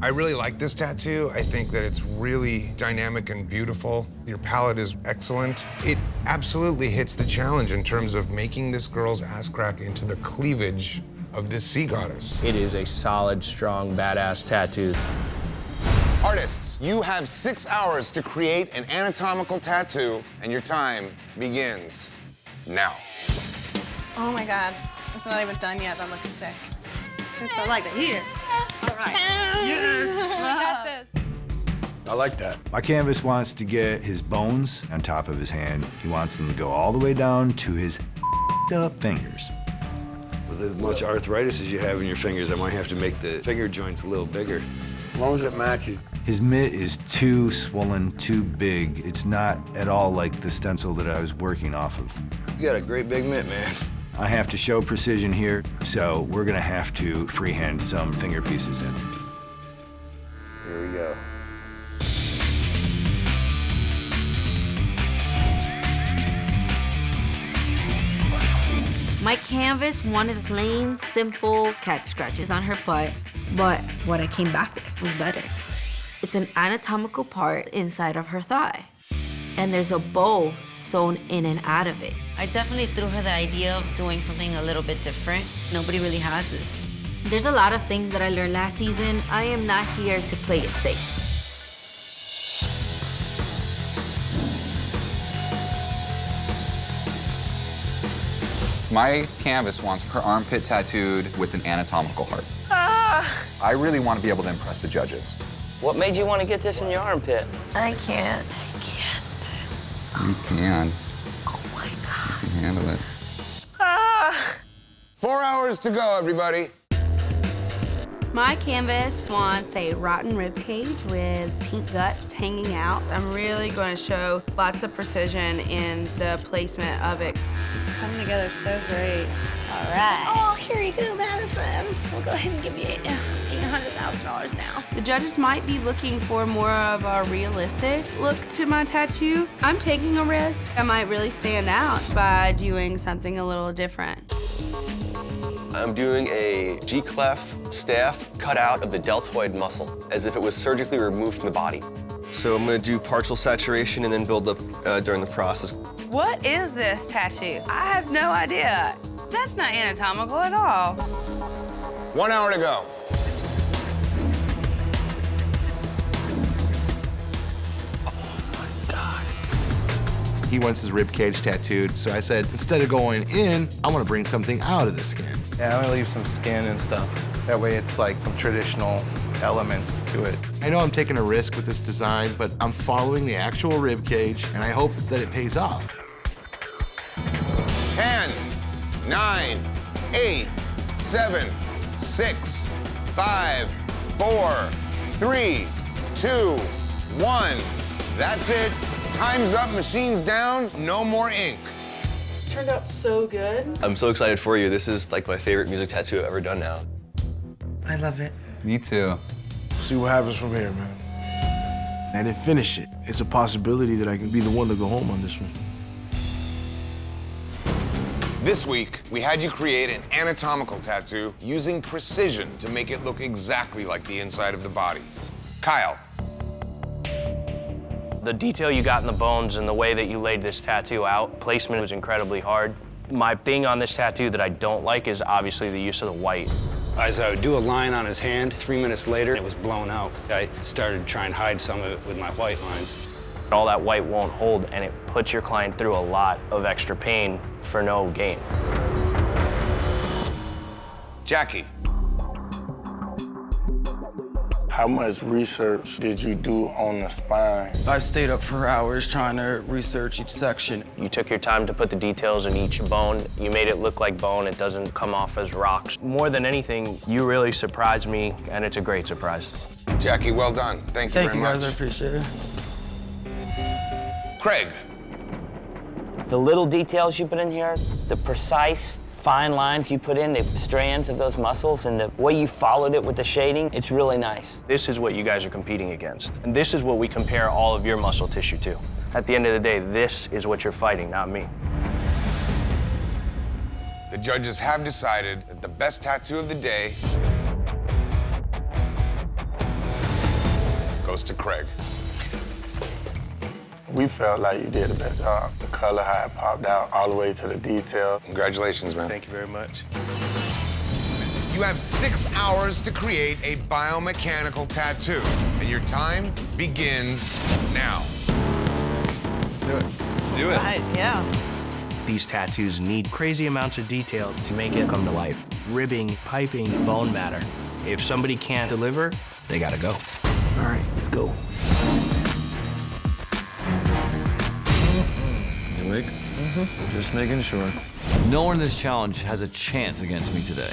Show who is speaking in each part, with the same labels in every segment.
Speaker 1: I really like this tattoo. I think that it's really dynamic and beautiful. Your palette is excellent. It absolutely hits the challenge in terms of making this girl's ass crack into the cleavage of this sea goddess.
Speaker 2: It is a solid, strong, badass tattoo.
Speaker 1: Artists, you have 6 hours to create an anatomical tattoo, and your time begins now.
Speaker 3: Oh my God, it's not even done yet. That looks sick.
Speaker 4: That's what I like to hear. All right.
Speaker 3: Yes. We got this.
Speaker 5: I like that.
Speaker 6: My canvas wants to get his bones on top of his hand. He wants them to go all the way down to his up fingers.
Speaker 5: With as much arthritis as you have in your fingers, I might have to make the finger joints a little bigger. As long as it matches.
Speaker 6: His mitt is too swollen, too big. It's not at all like the stencil that I was working off of.
Speaker 5: You got a great big mitt, man.
Speaker 6: I have to show precision here, so we're gonna have to freehand some finger pieces in.
Speaker 5: Here we go.
Speaker 7: My canvas wanted plain, simple cat scratches on her butt, but what I came back with was better. It's an anatomical part inside of her thigh, and there's a bow sewn in and out of it.
Speaker 8: I definitely threw her the idea of doing something a little bit different. Nobody really has this.
Speaker 7: There's a lot of things that I learned last season. I am not here to play it safe.
Speaker 9: My canvas wants her armpit tattooed with an anatomical heart. I really want to be able to impress the judges.
Speaker 10: What made you want to get this in your armpit?
Speaker 8: I can't.
Speaker 9: You can.
Speaker 8: Oh my God.
Speaker 9: You can handle it.
Speaker 1: 4 hours to go, everybody.
Speaker 4: My canvas wants a rotten rib cage with pink guts hanging out. I'm really going to show lots of precision in the placement of it.
Speaker 3: It's coming together so great.
Speaker 4: All right.
Speaker 8: Oh, here you go, Madison. We'll go ahead and give you $800,000 now.
Speaker 4: The judges might be looking for more of a realistic look to my tattoo. I'm taking a risk. I might really stand out by doing something a little different.
Speaker 11: I'm doing a G-clef staff cut out of the deltoid muscle, as if it was surgically removed from the body. So I'm gonna do partial saturation and then build up during the process.
Speaker 4: What is this tattoo? I have no idea. That's not anatomical at all.
Speaker 1: 1 hour to go.
Speaker 12: He wants his rib cage tattooed, so I said, instead of going in, I want to bring something out of the skin.
Speaker 13: Yeah, I'm gonna leave some skin and stuff. That way it's like some traditional elements to it.
Speaker 12: I know I'm taking a risk with this design, but I'm following the actual rib cage, and I hope that it pays off.
Speaker 1: 10, 9, 8, 7, 6, 5, 4, 3, 2, 1. That's it. Time's up, machine's down, no more ink.
Speaker 4: Turned out so good.
Speaker 11: I'm so excited for you. This is like my favorite music tattoo I've ever done now.
Speaker 13: I love it.
Speaker 9: Me too.
Speaker 5: See what happens from here, man.
Speaker 13: I didn't finish it. It's a possibility that I can be the one to go home on this one.
Speaker 1: This week, we had you create an anatomical tattoo using precision to make it look exactly like the inside of the body. Kyle.
Speaker 10: The detail you got in the bones and the way that you laid this tattoo out, placement was incredibly hard. My thing on this tattoo that I don't like is obviously the use of the white.
Speaker 14: As I would do a line on his hand, 3 minutes later, it was blown out. I started to try and hide some of it with my white lines.
Speaker 10: All that white won't hold, and it puts your client through a lot of extra pain for no gain.
Speaker 1: Jackie.
Speaker 15: How much research did you do on the spine?
Speaker 16: I stayed up for hours trying to research each section.
Speaker 10: You took your time to put the details in each bone. You made it look like bone. It doesn't come off as rocks. More than anything, you really surprised me, and it's a great surprise.
Speaker 1: Jackie, well done. Thank you very much.
Speaker 16: Thank you, guys. I appreciate it.
Speaker 1: Craig.
Speaker 10: The little details you put in here, the precise, fine lines you put in, the strands of those muscles, and the way you followed it with the shading, it's really nice. This is what you guys are competing against. And this is what we compare all of your muscle tissue to. At the end of the day, this is what you're fighting, not me.
Speaker 1: The judges have decided that the best tattoo of the day goes to Craig.
Speaker 15: We felt like you did the best job. The color, how it popped out, all the way to the detail.
Speaker 1: Congratulations, man.
Speaker 13: Thank you very much.
Speaker 1: You have 6 hours to create a biomechanical tattoo, and your time begins now.
Speaker 13: Let's do it. Let's do it.
Speaker 2: Right,
Speaker 3: yeah.
Speaker 2: These tattoos need crazy amounts of detail to make it come to life. Ribbing, piping, bone matter. If somebody can't deliver, they gotta go.
Speaker 16: All right, let's go.
Speaker 17: You awake? Just making sure. No one in this challenge has a chance against me today.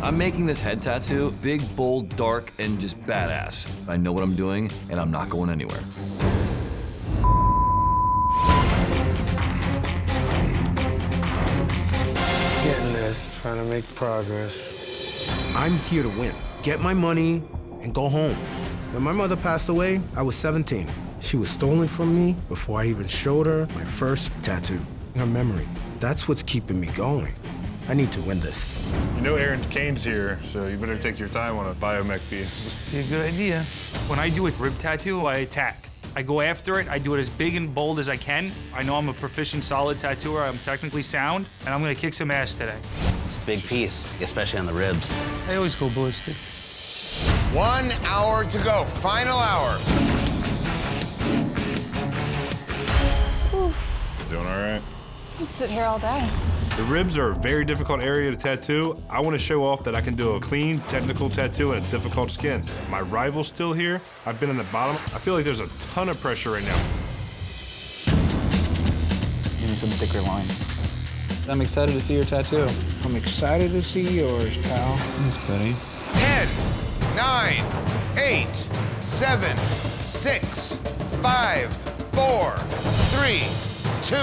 Speaker 17: I'm making this head tattoo big, bold, dark, and just badass. I know what I'm doing, and I'm not going anywhere.
Speaker 15: Getting this, trying to make progress.
Speaker 16: I'm here to win. Get my money and go home. When my mother passed away, I was 17. She was stolen from me before I even showed her my first tattoo. Her memory. That's what's keeping me going. I need to win this.
Speaker 18: You know Aaron Kane's here, so you better take your time on a biomech piece.
Speaker 16: Be a good idea.
Speaker 19: When I do a rib tattoo, I attack. I go after it, I do it as big and bold as I can. I know I'm a proficient, solid tattooer, I'm technically sound, and I'm gonna kick some ass today.
Speaker 10: It's a big piece, especially on the ribs.
Speaker 19: I always go ballistic.
Speaker 1: 1 hour to go, final hour.
Speaker 18: Doing all right?
Speaker 3: I could sit here all day.
Speaker 18: The ribs are a very difficult area to tattoo. I want to show off that I can do a clean, technical tattoo in a difficult skin. My rival's still here. I've been in the bottom. I feel like there's a ton of pressure right now.
Speaker 16: You need some thicker lines.
Speaker 13: I'm excited to see your tattoo.
Speaker 16: I'm excited to see yours, pal.
Speaker 13: Thanks, buddy.
Speaker 1: 10, 9, 8, 7, 6, 5, 4, 3, 2,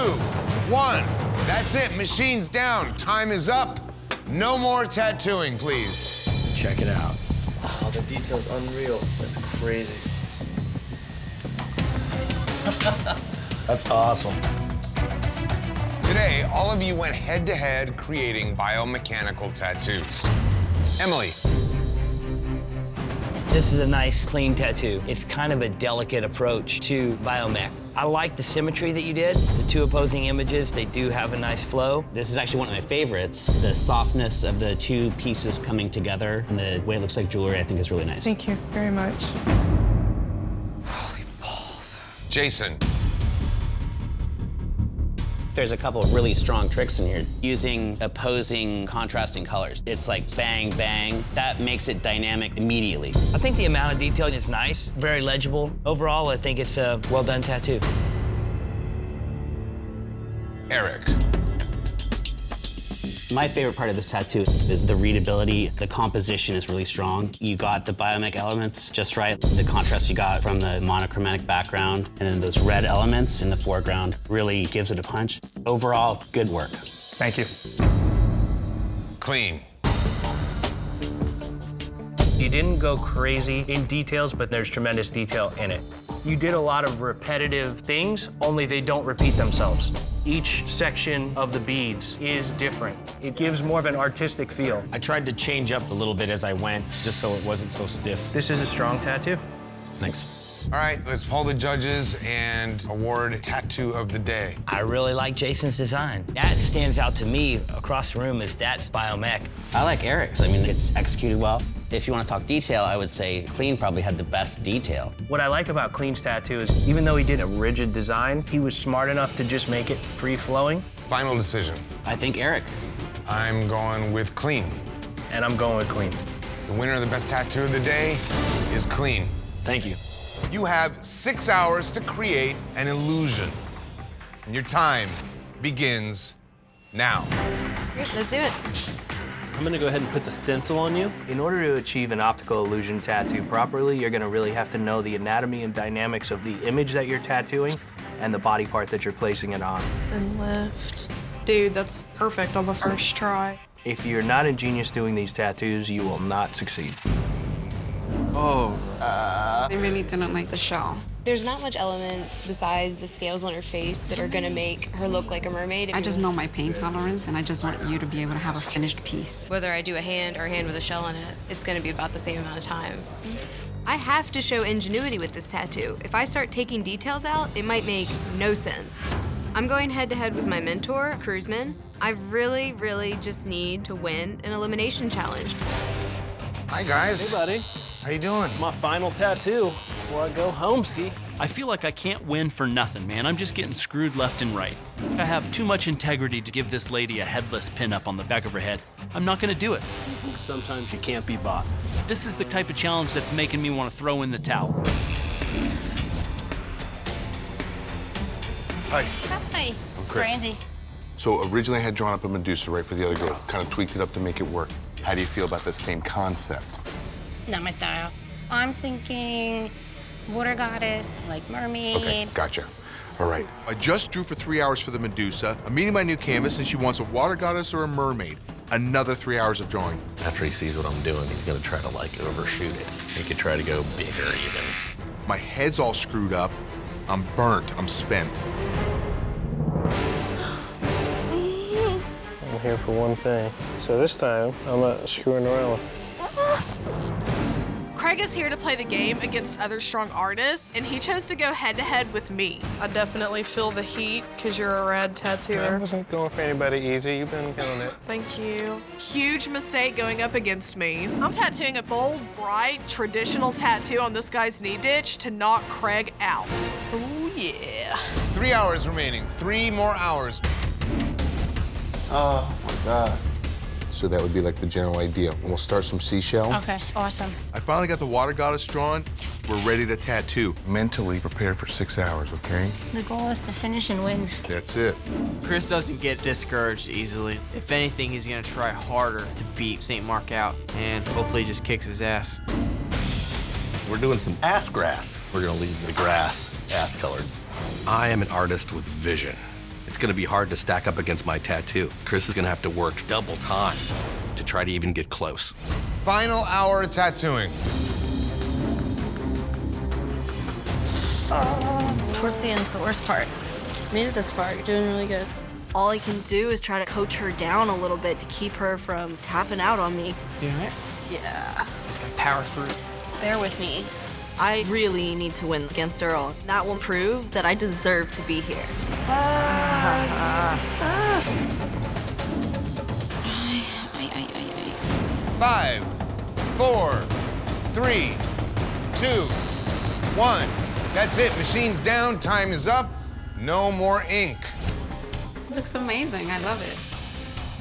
Speaker 1: 1. That's it, machine's down, time is up. No more tattooing, please.
Speaker 2: Check it out.
Speaker 13: Oh, the detail's unreal. That's crazy.
Speaker 2: That's awesome.
Speaker 1: Today, all of you went head-to-head creating biomechanical tattoos. Emily.
Speaker 10: This is a nice, clean tattoo. It's kind of a delicate approach to biomech. I like the symmetry that you did. The two opposing images, they do have a nice flow.
Speaker 20: This is actually one of my favorites. The softness of the two pieces coming together and the way it looks like jewelry, I think is really nice.
Speaker 3: Thank you very much.
Speaker 1: Holy balls. Jason.
Speaker 20: There's a couple of really strong tricks in here. Using opposing contrasting colors. It's like bang, bang. That makes it dynamic immediately.
Speaker 10: I think the amount of detail is nice, very legible. Overall, I think it's a well-done tattoo.
Speaker 1: Eric.
Speaker 20: My favorite part of this tattoo is the readability. The composition is really strong. You got the biomech elements just right. The contrast you got from the monochromatic background, and then those red elements in the foreground really gives it a punch. Overall, good work.
Speaker 19: Thank you.
Speaker 1: Clean.
Speaker 2: You didn't go crazy in details, but there's tremendous detail in it. You did a lot of repetitive things, only they don't repeat themselves. Each section of the beads is different. It gives more of an artistic feel.
Speaker 20: I tried to change up a little bit as I went, just so it wasn't so stiff.
Speaker 2: This is a strong tattoo.
Speaker 20: Thanks.
Speaker 1: All right, let's poll the judges and award Tattoo of the Day.
Speaker 10: I really like Jason's design. That stands out to me across the room as that's biomech.
Speaker 20: I like Eric's. I mean, it's executed well. If you want to talk detail, I would say Clean probably had the best detail.
Speaker 2: What I like about Clean's tattoo is even though he did a rigid design, he was smart enough to just make it free-flowing.
Speaker 1: Final decision.
Speaker 20: I think Eric.
Speaker 1: I'm going with Clean.
Speaker 2: And I'm going with Clean.
Speaker 1: The winner of the best tattoo of the day is Clean.
Speaker 20: Thank you.
Speaker 1: You have 6 hours to create an illusion. And your time begins now.
Speaker 3: Let's do it.
Speaker 2: I'm gonna go ahead and put the stencil on you. In order to achieve an optical illusion tattoo properly, you're gonna really have to know the anatomy and dynamics of the image that you're tattooing and the body part that you're placing it on.
Speaker 3: And lift. Dude, that's perfect on the first try.
Speaker 2: If you're not ingenious doing these tattoos, you will not succeed.
Speaker 3: Oh. I really didn't like the shell.
Speaker 21: There's not much elements besides the scales on her face that are gonna make her look like a mermaid.
Speaker 3: I just know my pain tolerance, and I just want you to be able to have a finished piece.
Speaker 21: Whether I do a hand or a hand with a shell in it, it's gonna be about the same amount of time. I have to show ingenuity with this tattoo. If I start taking details out, it might make no sense. I'm going head-to-head with my mentor, Cruzman. I really just need to win an elimination challenge.
Speaker 1: Hi, guys.
Speaker 6: Hey, buddy.
Speaker 1: How you doing?
Speaker 6: My final tattoo before I go home ski. I feel like I can't win for nothing, man. I'm just getting screwed left and right. I have too much integrity to give this lady a headless pinup on the back of her head. I'm not gonna do it. Sometimes you can't be bought. This is the type of challenge that's making me want to throw in the towel.
Speaker 22: Hi.
Speaker 8: Hi.
Speaker 22: I'm Chris.
Speaker 8: Brandy.
Speaker 22: So originally I had drawn up a Medusa right for the other girl. Kind of tweaked it up to make it work. How do you feel about the same concept?
Speaker 8: Not my style. I'm thinking water goddess, like mermaid.
Speaker 22: Okay, gotcha.
Speaker 12: All right. I just drew for 3 hours for the Medusa. I'm meeting my new canvas, and she wants a water goddess or a mermaid. Another 3 hours of drawing.
Speaker 23: After he sees what I'm doing, he's gonna try to like overshoot it. He could try to go bigger even.
Speaker 12: My head's all screwed up. I'm burnt. I'm spent.
Speaker 22: I'm here for one thing. So this time, I'm not screwing around.
Speaker 24: Craig is here to play the game against other strong artists, and he chose to go head-to-head with me. I definitely feel the heat, because you're a rad tattooer.
Speaker 22: I wasn't going for anybody easy. You've been killing it.
Speaker 24: Thank you. Huge mistake going up against me. I'm tattooing a bold, bright, traditional tattoo on this guy's knee ditch to knock Craig out. Oh, yeah.
Speaker 1: 3 hours remaining. 3 more hours.
Speaker 22: Oh, my God. So that would be like the general idea. And we'll start some seashell.
Speaker 8: Okay, awesome.
Speaker 12: I finally got the water goddess drawn. We're ready to tattoo.
Speaker 22: Mentally prepared for 6 hours, okay?
Speaker 8: The goal is to finish and win.
Speaker 22: That's it.
Speaker 25: Chris doesn't get discouraged easily. If anything, he's gonna try harder to beat St. Mark out, and hopefully just kicks his ass.
Speaker 23: We're doing some ass grass. We're gonna leave the grass ass colored. I am an artist with vision. It's gonna be hard to stack up against my tattoo. Chris is gonna have to work double time to try to even get close.
Speaker 1: Final hour of tattooing.
Speaker 26: Towards the end's the worst part. Made it this far, you're doing really good. All I can do is try to coach her down a little bit to keep her from tapping out on me.
Speaker 25: You all right?
Speaker 26: Yeah.
Speaker 25: Just gotta power through.
Speaker 26: Bear with me. I really need to win against Earl. That will prove that I deserve to be here.
Speaker 1: 5, 4, 3, 2, 1. That's it. Machine's down. Time is up. No more ink.
Speaker 3: Looks amazing. I love it.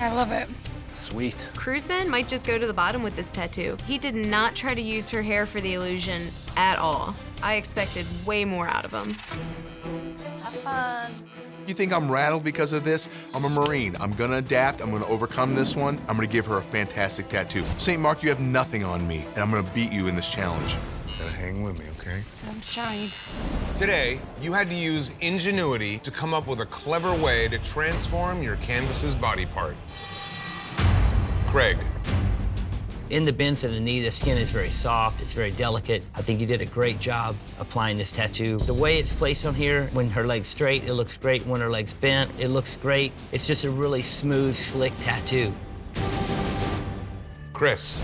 Speaker 21: I love it.
Speaker 6: Sweet.
Speaker 21: Cruzman might just go to the bottom with this tattoo. He did not try to use her hair for the illusion at all. I expected way more out of him.
Speaker 26: Have fun.
Speaker 12: You think I'm rattled because of this? I'm a Marine. I'm gonna adapt. I'm gonna overcome this one. I'm gonna give her a fantastic tattoo. St. Mark, you have nothing on me, and I'm gonna beat you in this challenge.
Speaker 22: Gotta hang with me, okay?
Speaker 8: I'm trying.
Speaker 1: Today, you had to use ingenuity to come up with a clever way to transform your canvas's body part. Craig.
Speaker 10: In the bends of the knee, the skin is very soft, it's very delicate. I think you did a great job applying this tattoo. The way it's placed on here, when her leg's straight, it looks great. When her leg's bent, it looks great. It's just a really smooth, slick tattoo.
Speaker 1: Chris.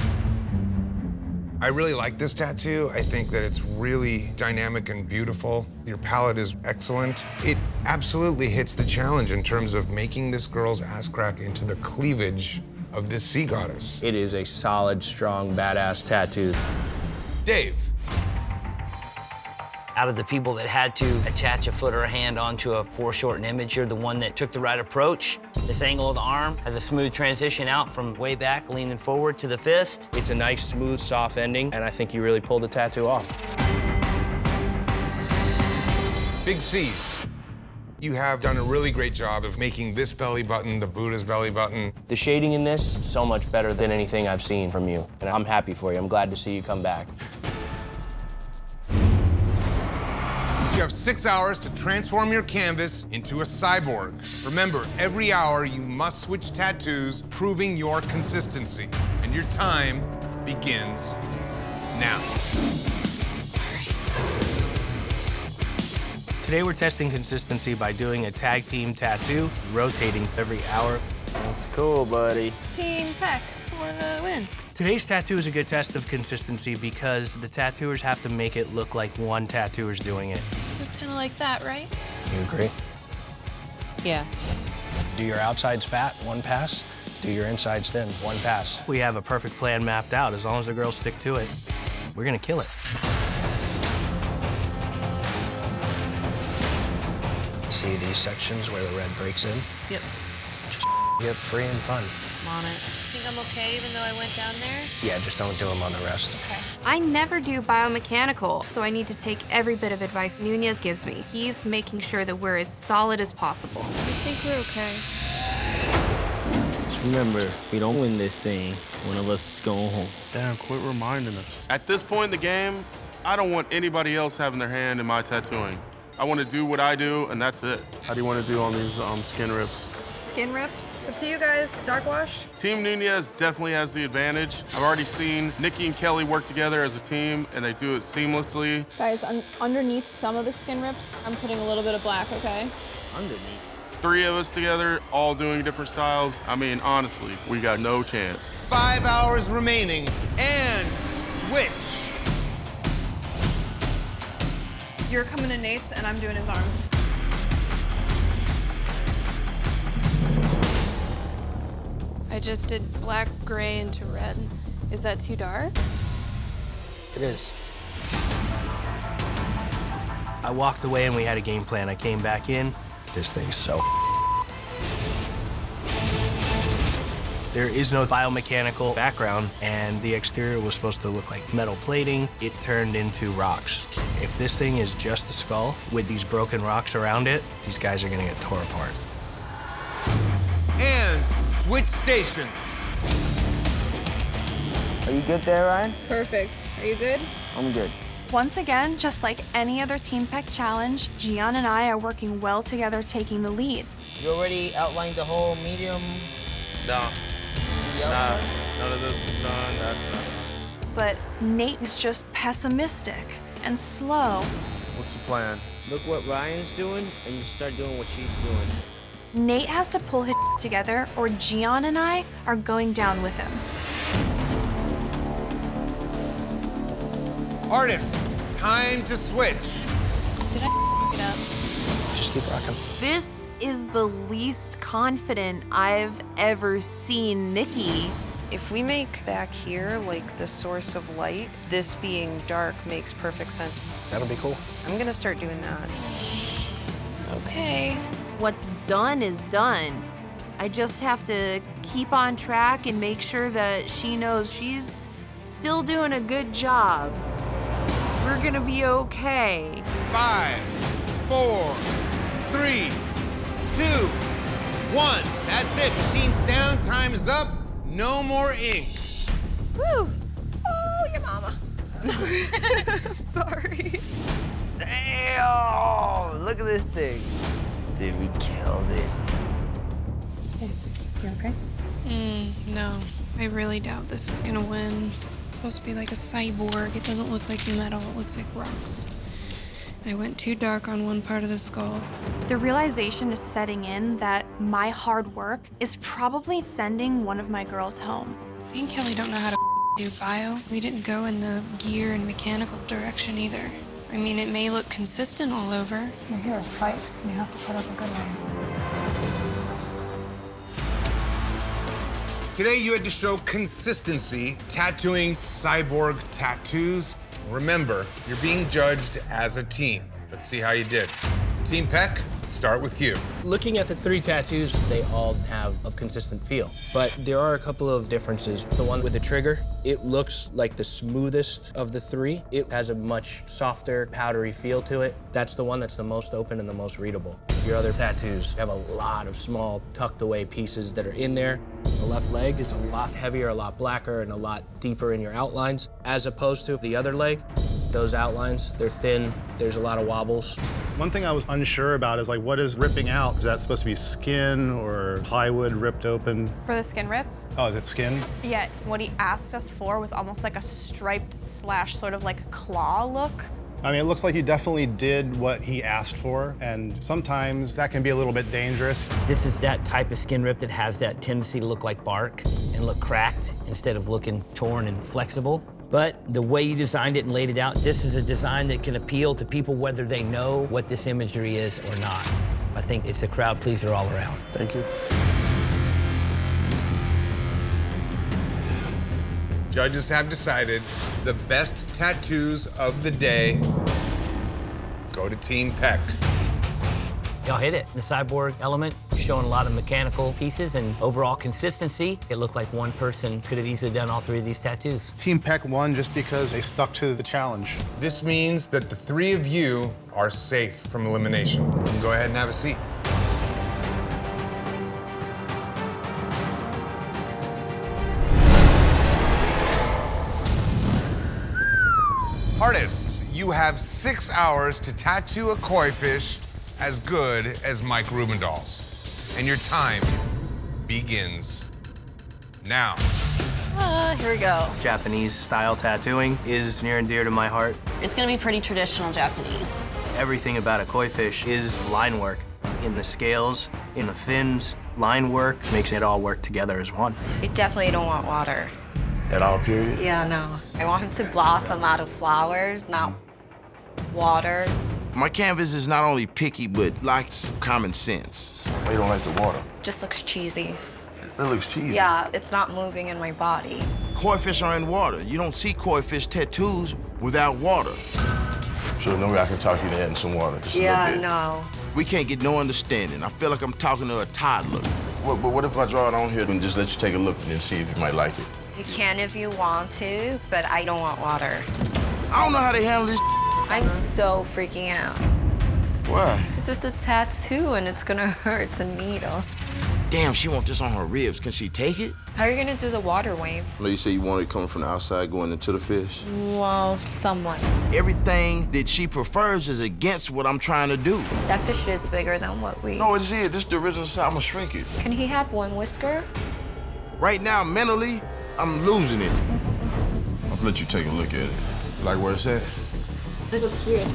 Speaker 1: I really like this tattoo. I think that it's really dynamic and beautiful. Your palette is excellent. It absolutely hits the challenge in terms of making this girl's ass crack into the cleavage of this sea goddess.
Speaker 2: It is a solid, strong, badass tattoo.
Speaker 1: Dave.
Speaker 10: Out of the people that had to attach a foot or a hand onto a foreshortened image, you're the one that took the right approach. This angle of the arm has a smooth transition out from way back, leaning forward to the fist.
Speaker 2: It's a nice, smooth, soft ending, and I think you really pulled the tattoo off.
Speaker 1: Big C's. You have done a really great job of making this belly button the Buddha's belly button.
Speaker 2: The shading in this, so much better than anything I've seen from you. And I'm happy for you. I'm glad to see you come back.
Speaker 1: You have 6 hours to transform your canvas into a cyborg. Remember, every hour you must switch tattoos, proving your consistency. And your time begins now.
Speaker 2: Today we're testing consistency by doing a tag team tattoo, rotating every hour.
Speaker 22: That's cool, buddy.
Speaker 26: Team Pack, wanna win?
Speaker 2: Today's tattoo is a good test of consistency because the tattooers have to make it look like one tattooer's doing it.
Speaker 8: It's kind of like that, right?
Speaker 2: You agree?
Speaker 8: Yeah.
Speaker 2: Do your outsides fat, one pass. Do your insides thin, one pass. We have a perfect plan mapped out. As long as the girls stick to it, we're gonna kill it. See these sections where the red breaks in?
Speaker 8: Yep.
Speaker 2: Just get free and fun.
Speaker 8: I'm on it. Think I'm okay even though I went down there?
Speaker 2: Yeah, just don't do them on the rest.
Speaker 21: I never do biomechanical, so I need to take every bit of advice Nunez gives me. He's making sure that we're as solid as possible.
Speaker 8: I think we're okay.
Speaker 4: Just remember, if we don't win this thing, one of us is going home.
Speaker 5: Damn, quit reminding us. At this point in the game, I don't want anybody else having their hand in my tattooing. I want to do what I do, and that's it. How do you want to do on these skin rips?
Speaker 24: Skin rips. It's up to you guys. Dark wash.
Speaker 5: Team Nunez definitely has the advantage. I've already seen Nikki and Kelly work together as a team, and they do it seamlessly.
Speaker 7: Guys, underneath some of the skin rips, I'm putting a little bit of black, okay?
Speaker 4: Underneath?
Speaker 5: 3 of us together, all doing different styles. I mean, honestly, we got no chance.
Speaker 1: 5 hours remaining, and switch.
Speaker 24: You're coming to Nate's, and I'm doing his arm.
Speaker 8: I just did black, gray into red. Is that too dark?
Speaker 2: It is. I walked away and we had a game plan. I came back in. This thing's so There is no biomechanical background, and the exterior was supposed to look like metal plating. It turned into rocks. If this thing is just the skull with these broken rocks around it, these guys are gonna get tore apart.
Speaker 1: And switch stations.
Speaker 4: Are you good there, Ryan?
Speaker 7: Perfect. Are you good?
Speaker 4: I'm good.
Speaker 9: Once again, just like any other Team Peck challenge, Gian and I are working well together, taking the lead.
Speaker 4: You already outlined the whole medium?
Speaker 5: No. Nah, none of this is done. That's not.
Speaker 9: But Nate is just pessimistic and slow.
Speaker 5: What's the plan?
Speaker 4: Look what Ryan's doing, and you start doing what she's doing.
Speaker 9: Nate has to pull his together, or Gian and I are going down with him.
Speaker 1: Artists, time to switch.
Speaker 8: Did I it up?
Speaker 2: Just keep rocking.
Speaker 21: This is the least confident I've ever seen Nikki.
Speaker 11: If we make back here like the source of light, this being dark makes perfect sense.
Speaker 2: That'll be cool.
Speaker 11: I'm gonna start doing that.
Speaker 8: Okay.
Speaker 21: What's done is done. I just have to keep on track and make sure that she knows she's still doing a good job. We're gonna be okay.
Speaker 1: 5, 4, 3, 2, 1. That's it. Machine's down. Time is up. No more ink.
Speaker 24: Woo! Oh, your mama. I'm sorry.
Speaker 4: Damn! Look at this thing. Dude, we killed it.
Speaker 7: Hey, you okay?
Speaker 8: No. I really doubt this is gonna win. It's supposed to be like a cyborg. It doesn't look like metal. It looks like rocks. I went too dark on one part of the skull.
Speaker 9: The realization is setting in that my hard work is probably sending one of my girls home.
Speaker 8: Me and Kelly don't know how to do bio. We didn't go in the gear and mechanical direction either. I mean, it may look consistent all over.
Speaker 7: You're here to fight. You have to put up a good one.
Speaker 1: Today you had to show consistency tattooing cyborg tattoos. Remember, you're being judged as a team. Let's see how you did. Team Peck, start with you.
Speaker 2: Looking at the 3 tattoos, they all have a consistent feel. But there are a couple of differences. The one with the trigger, it looks like the smoothest of the 3. It has a much softer, powdery feel to it. That's the one that's the most open and the most readable. Your other tattoos have a lot of small, tucked away pieces that are in there. The left leg is a lot heavier, a lot blacker, and a lot deeper in your outlines, as opposed to the other leg. Those outlines, they're thin, there's a lot of wobbles.
Speaker 18: One thing I was unsure about is like, what is ripping out? Is that supposed to be skin or plywood ripped open?
Speaker 7: For the skin rip?
Speaker 18: Oh, is it skin?
Speaker 7: Yeah, what he asked us for was almost like a striped slash sort of like claw look.
Speaker 18: I mean, it looks like you definitely did what he asked for, and sometimes that can be a little bit dangerous.
Speaker 10: This is that type of skin rip that has that tendency to look like bark and look cracked instead of looking torn and flexible. But the way you designed it and laid it out, this is a design that can appeal to people whether they know what this imagery is or not. I think it's a crowd pleaser all around.
Speaker 5: Thank you.
Speaker 1: Judges have decided the best tattoos of the day go to Team Peck.
Speaker 10: Y'all hit it. The cyborg element showing a lot of mechanical pieces and overall consistency. It looked like one person could have easily done all 3 of these tattoos.
Speaker 13: Team Peck won just because they stuck to the challenge.
Speaker 1: This means that the 3 of you are safe from elimination. You can go ahead and have a seat. Artists, you have 6 hours to tattoo a koi fish as good as Mike Rubendall's. And your time begins now.
Speaker 26: Here we go.
Speaker 2: Japanese style tattooing is near and dear to my heart.
Speaker 26: It's gonna be pretty traditional Japanese.
Speaker 2: Everything about a koi fish is line work. In the scales, in the fins, line work makes it all work together as one.
Speaker 26: You definitely don't want water.
Speaker 22: At all, period?
Speaker 26: Yeah, no. I want him to blossom out of flowers, not water.
Speaker 14: My canvas is not only picky, but lacks common sense.
Speaker 22: Why you don't like the water?
Speaker 26: Just looks cheesy.
Speaker 22: That looks cheesy.
Speaker 26: Yeah, it's not moving in my body.
Speaker 14: Koi fish are in water. You don't see koi fish tattoos without water.
Speaker 22: So no way I can talk you into adding some water, just a little bit.
Speaker 26: No.
Speaker 14: We can't get no understanding. I feel like I'm talking to a toddler.
Speaker 22: But what if I draw it on here and just let you take a look and then see if you might like it?
Speaker 26: You can if you want to, but I don't want water.
Speaker 14: I don't know how they handle this.
Speaker 26: I'm so freaking out.
Speaker 14: Why?
Speaker 26: It's just a tattoo and it's gonna hurt. It's a needle.
Speaker 14: Damn, she wants this on her ribs. Can she take it?
Speaker 26: How are you gonna do the water wave?
Speaker 22: I know you say you want it coming from the outside going into the fish.
Speaker 26: Well, somewhat.
Speaker 14: Everything that she prefers is against what I'm trying to do.
Speaker 26: That fish is bigger than what we...
Speaker 22: No, it's it. This is the original size. I'm gonna shrink it.
Speaker 26: Can he have one whisker?
Speaker 14: Right now, mentally, I'm losing it.
Speaker 22: I'll let you take a look at it. Like where it's at?
Speaker 26: It looks weird.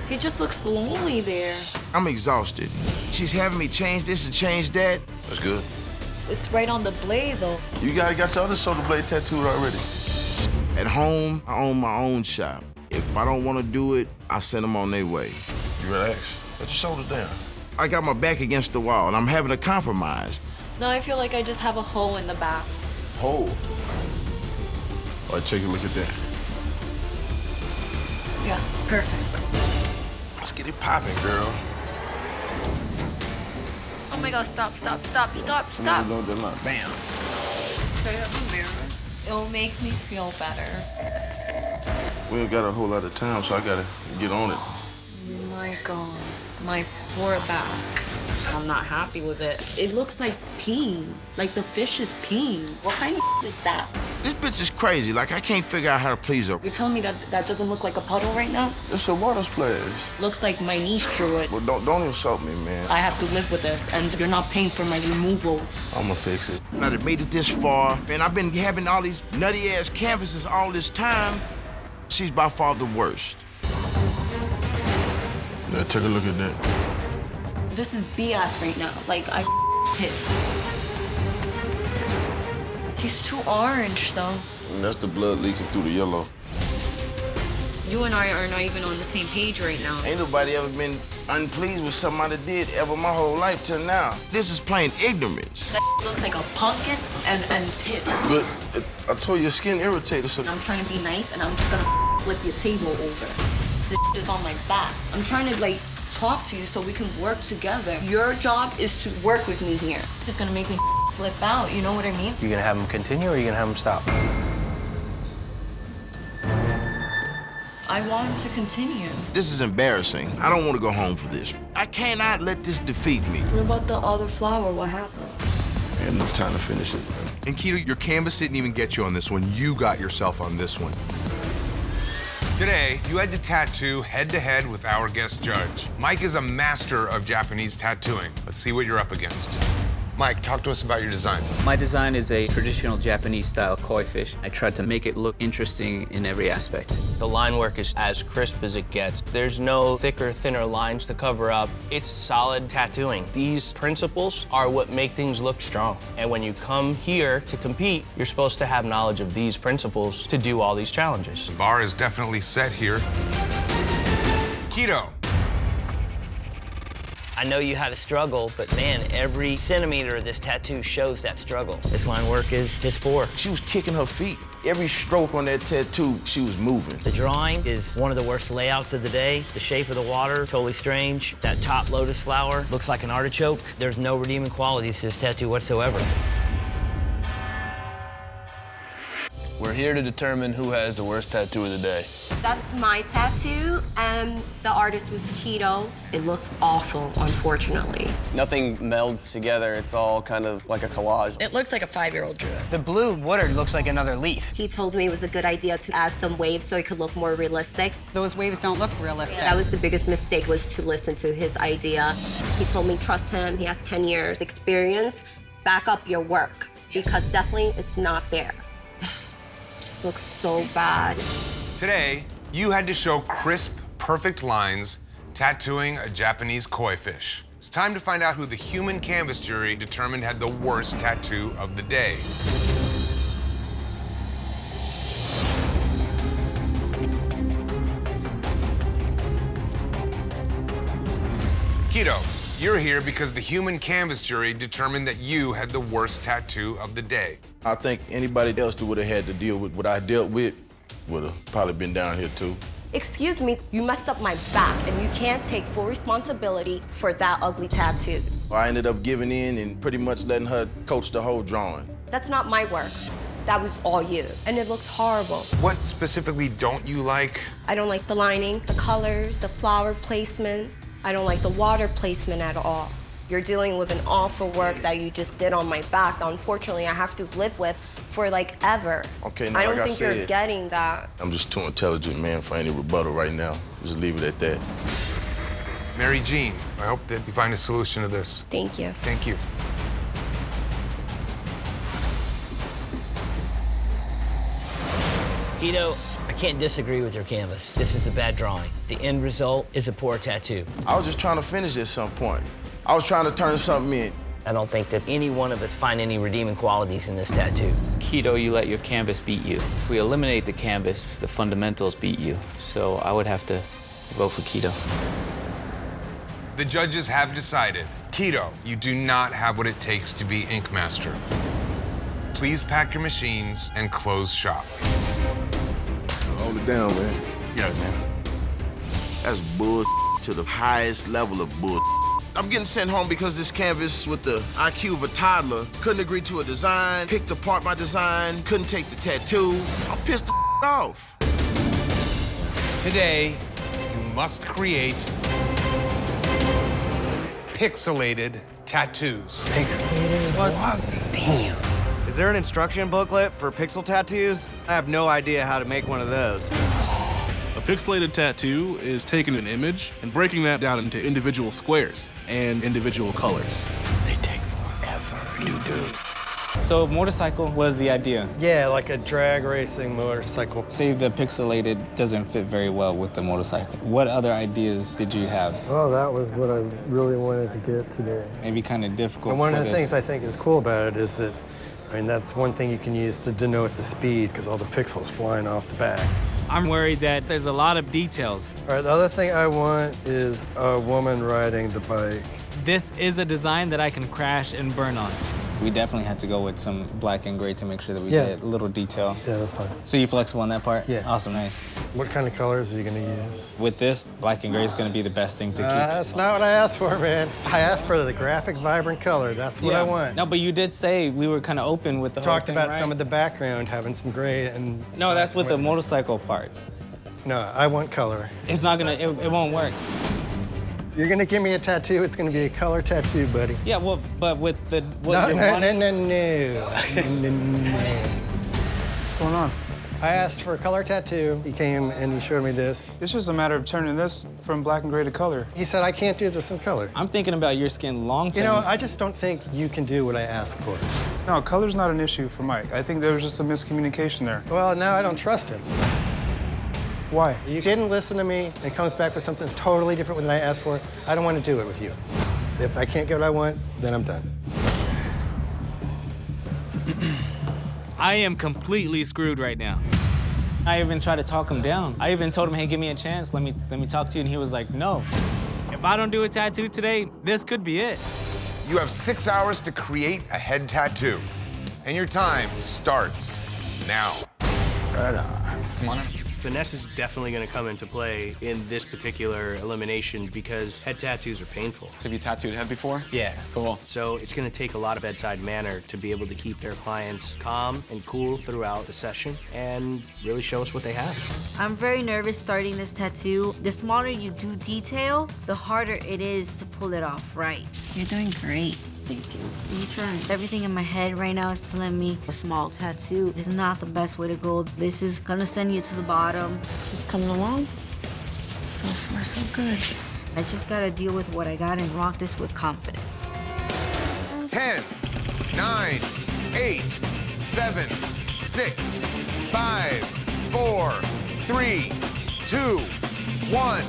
Speaker 26: He just looks lonely there.
Speaker 14: I'm exhausted. She's having me change this and change that.
Speaker 22: That's good.
Speaker 26: It's right on the blade, though.
Speaker 22: You got your other shoulder blade tattooed already.
Speaker 14: At home, I own my own shop. If I don't want to do it, I send them on their way.
Speaker 22: You relax. Let your shoulders down.
Speaker 14: I got my back against the wall, and I'm having to compromise.
Speaker 26: No, I feel like I just have a hole in the back.
Speaker 22: Hole? All right, take a look at that.
Speaker 26: Yeah, perfect.
Speaker 22: Let's get it popping, girl.
Speaker 26: Oh my God, stop.
Speaker 22: Bam.
Speaker 26: Straight up the mirror. It'll make me feel better.
Speaker 22: We ain't got a whole lot of time, so I gotta get on it.
Speaker 26: Oh my God, my poor back. I'm not happy with it. It looks like peeing. Like the fish is peeing. What kind of is that?
Speaker 14: This bitch is crazy. Like, I can't figure out how to please her.
Speaker 26: You're telling me that doesn't look like a puddle right now?
Speaker 22: It's a water splash.
Speaker 26: Looks like my niece drew it.
Speaker 22: Well, don't insult me, man.
Speaker 26: I have to live with this, and you're not paying for my removal.
Speaker 22: I'ma fix it.
Speaker 14: Now that made it this far, and I've been having all these nutty-ass canvases all this time, she's by far the worst.
Speaker 22: Yeah, take a look at that.
Speaker 26: This is BS right now. Like, I hit. He's too orange, though.
Speaker 22: And that's the blood leaking through the yellow.
Speaker 26: You and I are not even on the same page right now.
Speaker 14: Ain't nobody ever been unpleased with something I did ever my whole life till now. This is plain ignorance.
Speaker 26: That looks like a pumpkin and pit.
Speaker 22: But I told you your skin irritated, so...
Speaker 26: I'm trying to be nice, and I'm just gonna flip your table over. This is on my back. I'm trying to, like, talk to you so we can work together. Your job is to work with me here. It's gonna make me flip out, you know what I mean?
Speaker 2: You gonna have him continue or you gonna have him stop?
Speaker 26: I want him to continue.
Speaker 14: This is embarrassing. I don't want to go home for this. I cannot let this defeat me.
Speaker 26: What about the other flower? What happened?
Speaker 22: I had enough time to finish it.
Speaker 12: And Keto, your canvas didn't even get you on this one. You got yourself on this one.
Speaker 1: Today, you had to tattoo head-to-head with our guest judge. Mike is a master of Japanese tattooing. Let's see what you're up against. Mike, talk to us about your design.
Speaker 15: My design is a traditional Japanese-style koi fish. I tried to make it look interesting in every aspect.
Speaker 2: The line work is as crisp as it gets. There's no thicker, thinner lines to cover up. It's solid tattooing. These principles are what make things look strong. And when you come here to compete, you're supposed to have knowledge of these principles to do all these challenges.
Speaker 1: The bar is definitely set here. Keto.
Speaker 10: I know you had a struggle, but man, every centimeter of this tattoo shows that struggle. This line work is piss poor.
Speaker 14: She was kicking her feet. Every stroke on that tattoo, she was moving.
Speaker 10: The drawing is one of the worst layouts of the day. The shape of the water, totally strange. That top lotus flower looks like an artichoke. There's no redeeming qualities to this tattoo whatsoever.
Speaker 16: We're here to determine who has the worst tattoo of the day.
Speaker 17: That's my tattoo, and the artist was Keto. It looks awful, unfortunately.
Speaker 16: Nothing melds together. It's all kind of like a collage.
Speaker 17: It looks like a 5-year-old drew it.
Speaker 2: The blue water looks like another leaf.
Speaker 17: He told me it was a good idea to add some waves so it could look more realistic.
Speaker 19: Those waves don't look realistic.
Speaker 17: That was the biggest mistake, was to listen to his idea. He told me trust him. He has 10 years experience. Back up your work, because definitely it's not there. Just looks so bad.
Speaker 1: Today, you had to show crisp, perfect lines tattooing a Japanese koi fish. It's time to find out who the human canvas jury determined had the worst tattoo of the day. Keto, you're here because the human canvas jury determined that you had the worst tattoo of the day.
Speaker 14: I think anybody else that would have had to deal with what I dealt with would have probably been down here too.
Speaker 17: Excuse me, you messed up my back, and you can't take full responsibility for that ugly tattoo.
Speaker 14: I ended up giving in and pretty much letting her coach the whole drawing.
Speaker 17: That's not my work. That was all you, and it looks horrible.
Speaker 1: What specifically don't you like?
Speaker 17: I don't like the lining, the colors, the flower placement. I don't like the water placement at all. You're dealing with an awful work that you just did on my back that unfortunately I have to live with for like ever.
Speaker 14: Okay, now
Speaker 17: I don't
Speaker 14: like
Speaker 17: think
Speaker 14: I said,
Speaker 17: you're getting that.
Speaker 14: I'm just too intelligent, man, for any rebuttal right now. Just leave it at that.
Speaker 1: Mary Jean, I hope that you find a solution to this.
Speaker 17: Thank you.
Speaker 1: Thank you.
Speaker 10: Keto, I can't disagree with your canvas. This is a bad drawing. The end result is a poor tattoo.
Speaker 14: I was just trying to finish at some point. I was trying to turn something in.
Speaker 10: I don't think that any one of us find any redeeming qualities in this tattoo.
Speaker 15: Keto, you let your canvas beat you. If we eliminate the canvas, the fundamentals beat you. So I would have to vote for Keto.
Speaker 1: The judges have decided. Keto, you do not have what it takes to be Ink Master. Please pack your machines and close shop.
Speaker 14: Hold it down, man.
Speaker 5: Yeah, man.
Speaker 14: That's bull to the highest level of bull. I'm getting sent home because this canvas with the IQ of a toddler couldn't agree to a design, picked apart my design, couldn't take the tattoo. I'm pissed the off.
Speaker 1: Today, you must create pixelated tattoos.
Speaker 20: Pixelated? What? Damn. Is there an instruction booklet for pixel tattoos? I have no idea how to make one of those.
Speaker 5: A pixelated tattoo is taking an image and breaking that down into individual squares and individual colors.
Speaker 20: They take forever to do.
Speaker 23: So motorcycle was the idea?
Speaker 20: Yeah, like a drag racing motorcycle.
Speaker 23: Say the pixelated doesn't fit very well with the motorcycle. What other ideas did you have?
Speaker 20: Oh, that was what I really wanted to get today.
Speaker 23: Maybe kind of difficult.
Speaker 20: And one
Speaker 23: for
Speaker 20: of the
Speaker 23: this.
Speaker 20: things I think is cool about it is that, I mean, that's one thing you can use to denote the speed, because all the pixels flying off the back.
Speaker 23: I'm worried that there's a lot of details.
Speaker 20: All right, the other thing I want is a woman riding the bike.
Speaker 23: This is a design that I can crash and burn on. We definitely had to go with some black and gray to make sure that we get a little detail.
Speaker 20: Yeah, that's fine.
Speaker 23: So you flexible on that part?
Speaker 20: Yeah.
Speaker 23: Awesome, nice.
Speaker 20: What kind of colors are you gonna use?
Speaker 23: With this, black and gray is gonna be the best thing to keep.
Speaker 20: That's not what I asked for, man. I asked for the graphic, vibrant color. That's what I want.
Speaker 23: No, but you did say we were kind of open with the whole
Speaker 20: Talked
Speaker 23: thing,
Speaker 20: about
Speaker 23: right?
Speaker 20: some of the background having some gray and...
Speaker 23: No, that's with the motorcycle parts.
Speaker 20: No, I want color.
Speaker 23: It's not gonna, it won't work.
Speaker 20: You're gonna give me a tattoo, it's gonna be a color tattoo, buddy.
Speaker 23: Yeah, well, but with the...
Speaker 20: No.
Speaker 23: What's going on?
Speaker 3: I asked for a color tattoo. He came and he showed me this.
Speaker 23: It's just a matter of turning this from black and gray to color.
Speaker 3: He said, I can't do this in color.
Speaker 23: I'm thinking about your skin long term.
Speaker 3: You know, I just don't think you can do what I asked for.
Speaker 23: No, color's not an issue for Mike. I think there was just a miscommunication there.
Speaker 3: Well, now I don't trust him.
Speaker 23: Why?
Speaker 3: You didn't listen to me and comes back with something totally different than I asked for. I don't want to do it with you. If I can't get what I want, then I'm done.
Speaker 23: I am completely screwed right now. I even tried to talk him down. I even told him, hey, give me a chance. Let me talk to you. And he was like, no. If I don't do a tattoo today, this could be it.
Speaker 1: You have 6 hours to create a head tattoo. And your time starts now.
Speaker 3: Right on.
Speaker 2: Finesse is definitely going to come into play in this particular elimination because head tattoos are painful.
Speaker 23: Have you tattooed head before?
Speaker 2: Yeah.
Speaker 23: Cool.
Speaker 2: So it's going to take a lot of bedside manner to be able to keep their clients calm and cool throughout the session and really show us what they have.
Speaker 26: I'm very nervous starting this tattoo. The smaller you do detail, the harder it is to pull it off right.
Speaker 19: You're doing great.
Speaker 26: Thank you. I'm trying. Everything in my head right now is telling me a small tattoo is not the best way to go. This is gonna send you to the bottom.
Speaker 8: She's coming along. So far, so good.
Speaker 26: I just gotta deal with what I got and rock this with confidence.
Speaker 1: 10, 9, 8, 7, 6, 5, 4, 3, 2, 1.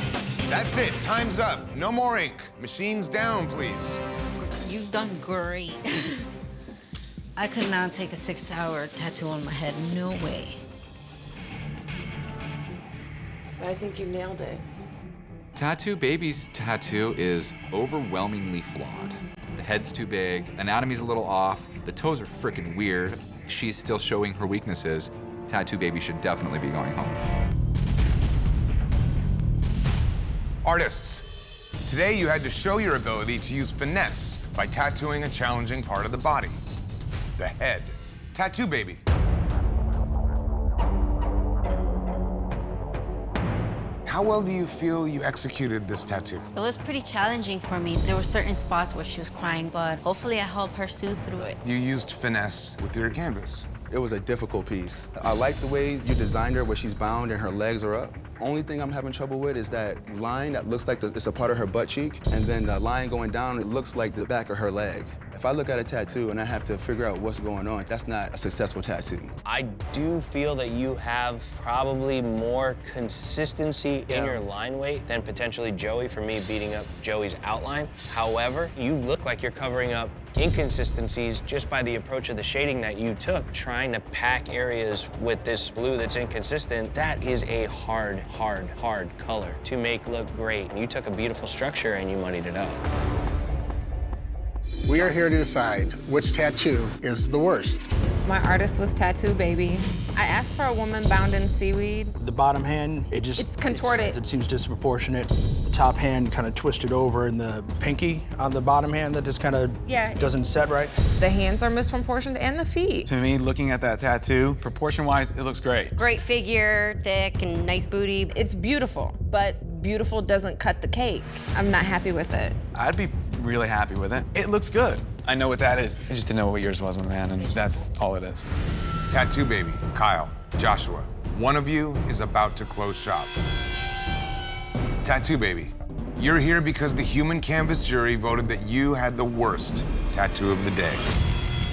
Speaker 1: That's it. Time's up. No more ink. Machines down, please.
Speaker 19: You've done great. I could not take a 6-hour tattoo on my head. No way.
Speaker 26: I think you nailed it.
Speaker 6: Tattoo Baby's tattoo is overwhelmingly flawed. The head's too big, anatomy's a little off, the toes are freaking weird. She's still showing her weaknesses. Tattoo Baby should definitely be going home.
Speaker 1: Artists, today you had to show your ability to use finesse by tattooing a challenging part of the body, the head. Tattoo Baby. How well do you feel you executed this tattoo?
Speaker 19: It was pretty challenging for me. There were certain spots where she was crying, but hopefully I helped her soothe through it.
Speaker 1: You used finesse with your canvas.
Speaker 11: It was a difficult piece. I like the way you designed her where she's bound and her legs are up. Only thing I'm having trouble with is that line that looks like it's a part of her butt cheek, and then the line going down, it looks like the back of her leg. If I look at a tattoo and I have to figure out what's going on, that's not a successful tattoo.
Speaker 2: I do feel that you have probably more consistency in your line weight than potentially Joey for me beating up Joey's outline. However, you look like you're covering up inconsistencies just by the approach of the shading that you took, trying to pack areas with this blue that's inconsistent. That is a hard color to make look great. You took a beautiful structure and you muddied it up.
Speaker 21: We are here to decide which tattoo is the worst.
Speaker 24: My artist was Tattoo Baby. I asked for a woman bound in seaweed.
Speaker 25: The bottom hand, it's contorted. It seems disproportionate. The top hand kind of twisted over, and the pinky on the bottom hand that just kind of doesn't set right.
Speaker 24: The hands are misproportioned and the feet.
Speaker 27: To me, looking at that tattoo, proportion-wise, it looks great.
Speaker 24: Great figure, thick and nice booty. It's beautiful, but beautiful doesn't cut the cake. I'm not happy with it.
Speaker 27: I'd be really happy with it. It looks good. I know what that is. I just didn't know what yours was, my man, and that's all it is.
Speaker 1: Tattoo Baby, Kyle, Joshua, one of you is about to close shop. Tattoo Baby, you're here because the human canvas jury voted that you had the worst tattoo of the day.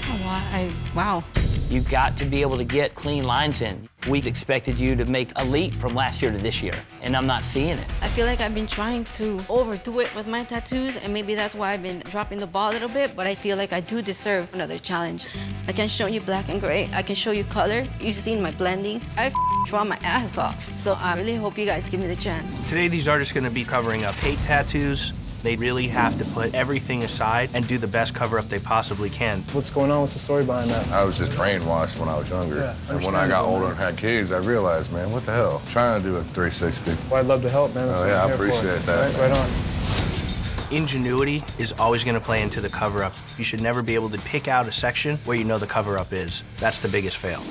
Speaker 19: Oh, wow.
Speaker 10: You got to be able to get clean lines in. We expected you to make a leap from last year to this year, and I'm not seeing it.
Speaker 19: I feel like I've been trying to overdo it with my tattoos, and maybe that's why I've been dropping the ball a little bit, but I feel like I do deserve another challenge. I can show you black and gray. I can show you color. You've seen my blending. I draw my ass off, so I really hope you guys give me the chance.
Speaker 2: Today, these artists are gonna be covering up hate tattoos. They really have to put everything aside and do the best cover-up they possibly can.
Speaker 13: What's going on? What's the story behind that?
Speaker 28: I was just brainwashed when I was younger. And when I got older and had kids, I realized, man, what the hell? I'm trying to do a 360.
Speaker 13: Well, I'd love to help, man. That's what I'm
Speaker 28: I
Speaker 13: here
Speaker 28: appreciate
Speaker 13: for.
Speaker 28: that.
Speaker 13: Right on.
Speaker 2: Ingenuity is always gonna play into the cover-up. You should never be able to pick out a section where you know the cover-up is. That's the biggest fail.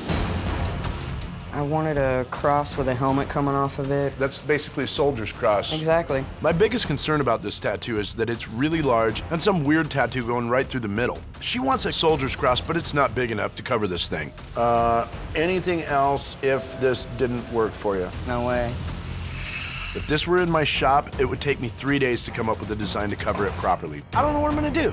Speaker 4: I wanted a cross with a helmet coming off of it.
Speaker 25: That's basically a soldier's cross.
Speaker 4: Exactly.
Speaker 25: My biggest concern about this tattoo is that it's really large and some weird tattoo going right through the middle. She wants a soldier's cross, but it's not big enough to cover this thing. Anything else if this didn't work for you?
Speaker 4: No way.
Speaker 25: If this were in my shop, it would take me 3 days to come up with a design to cover it properly. I don't know what I'm gonna do.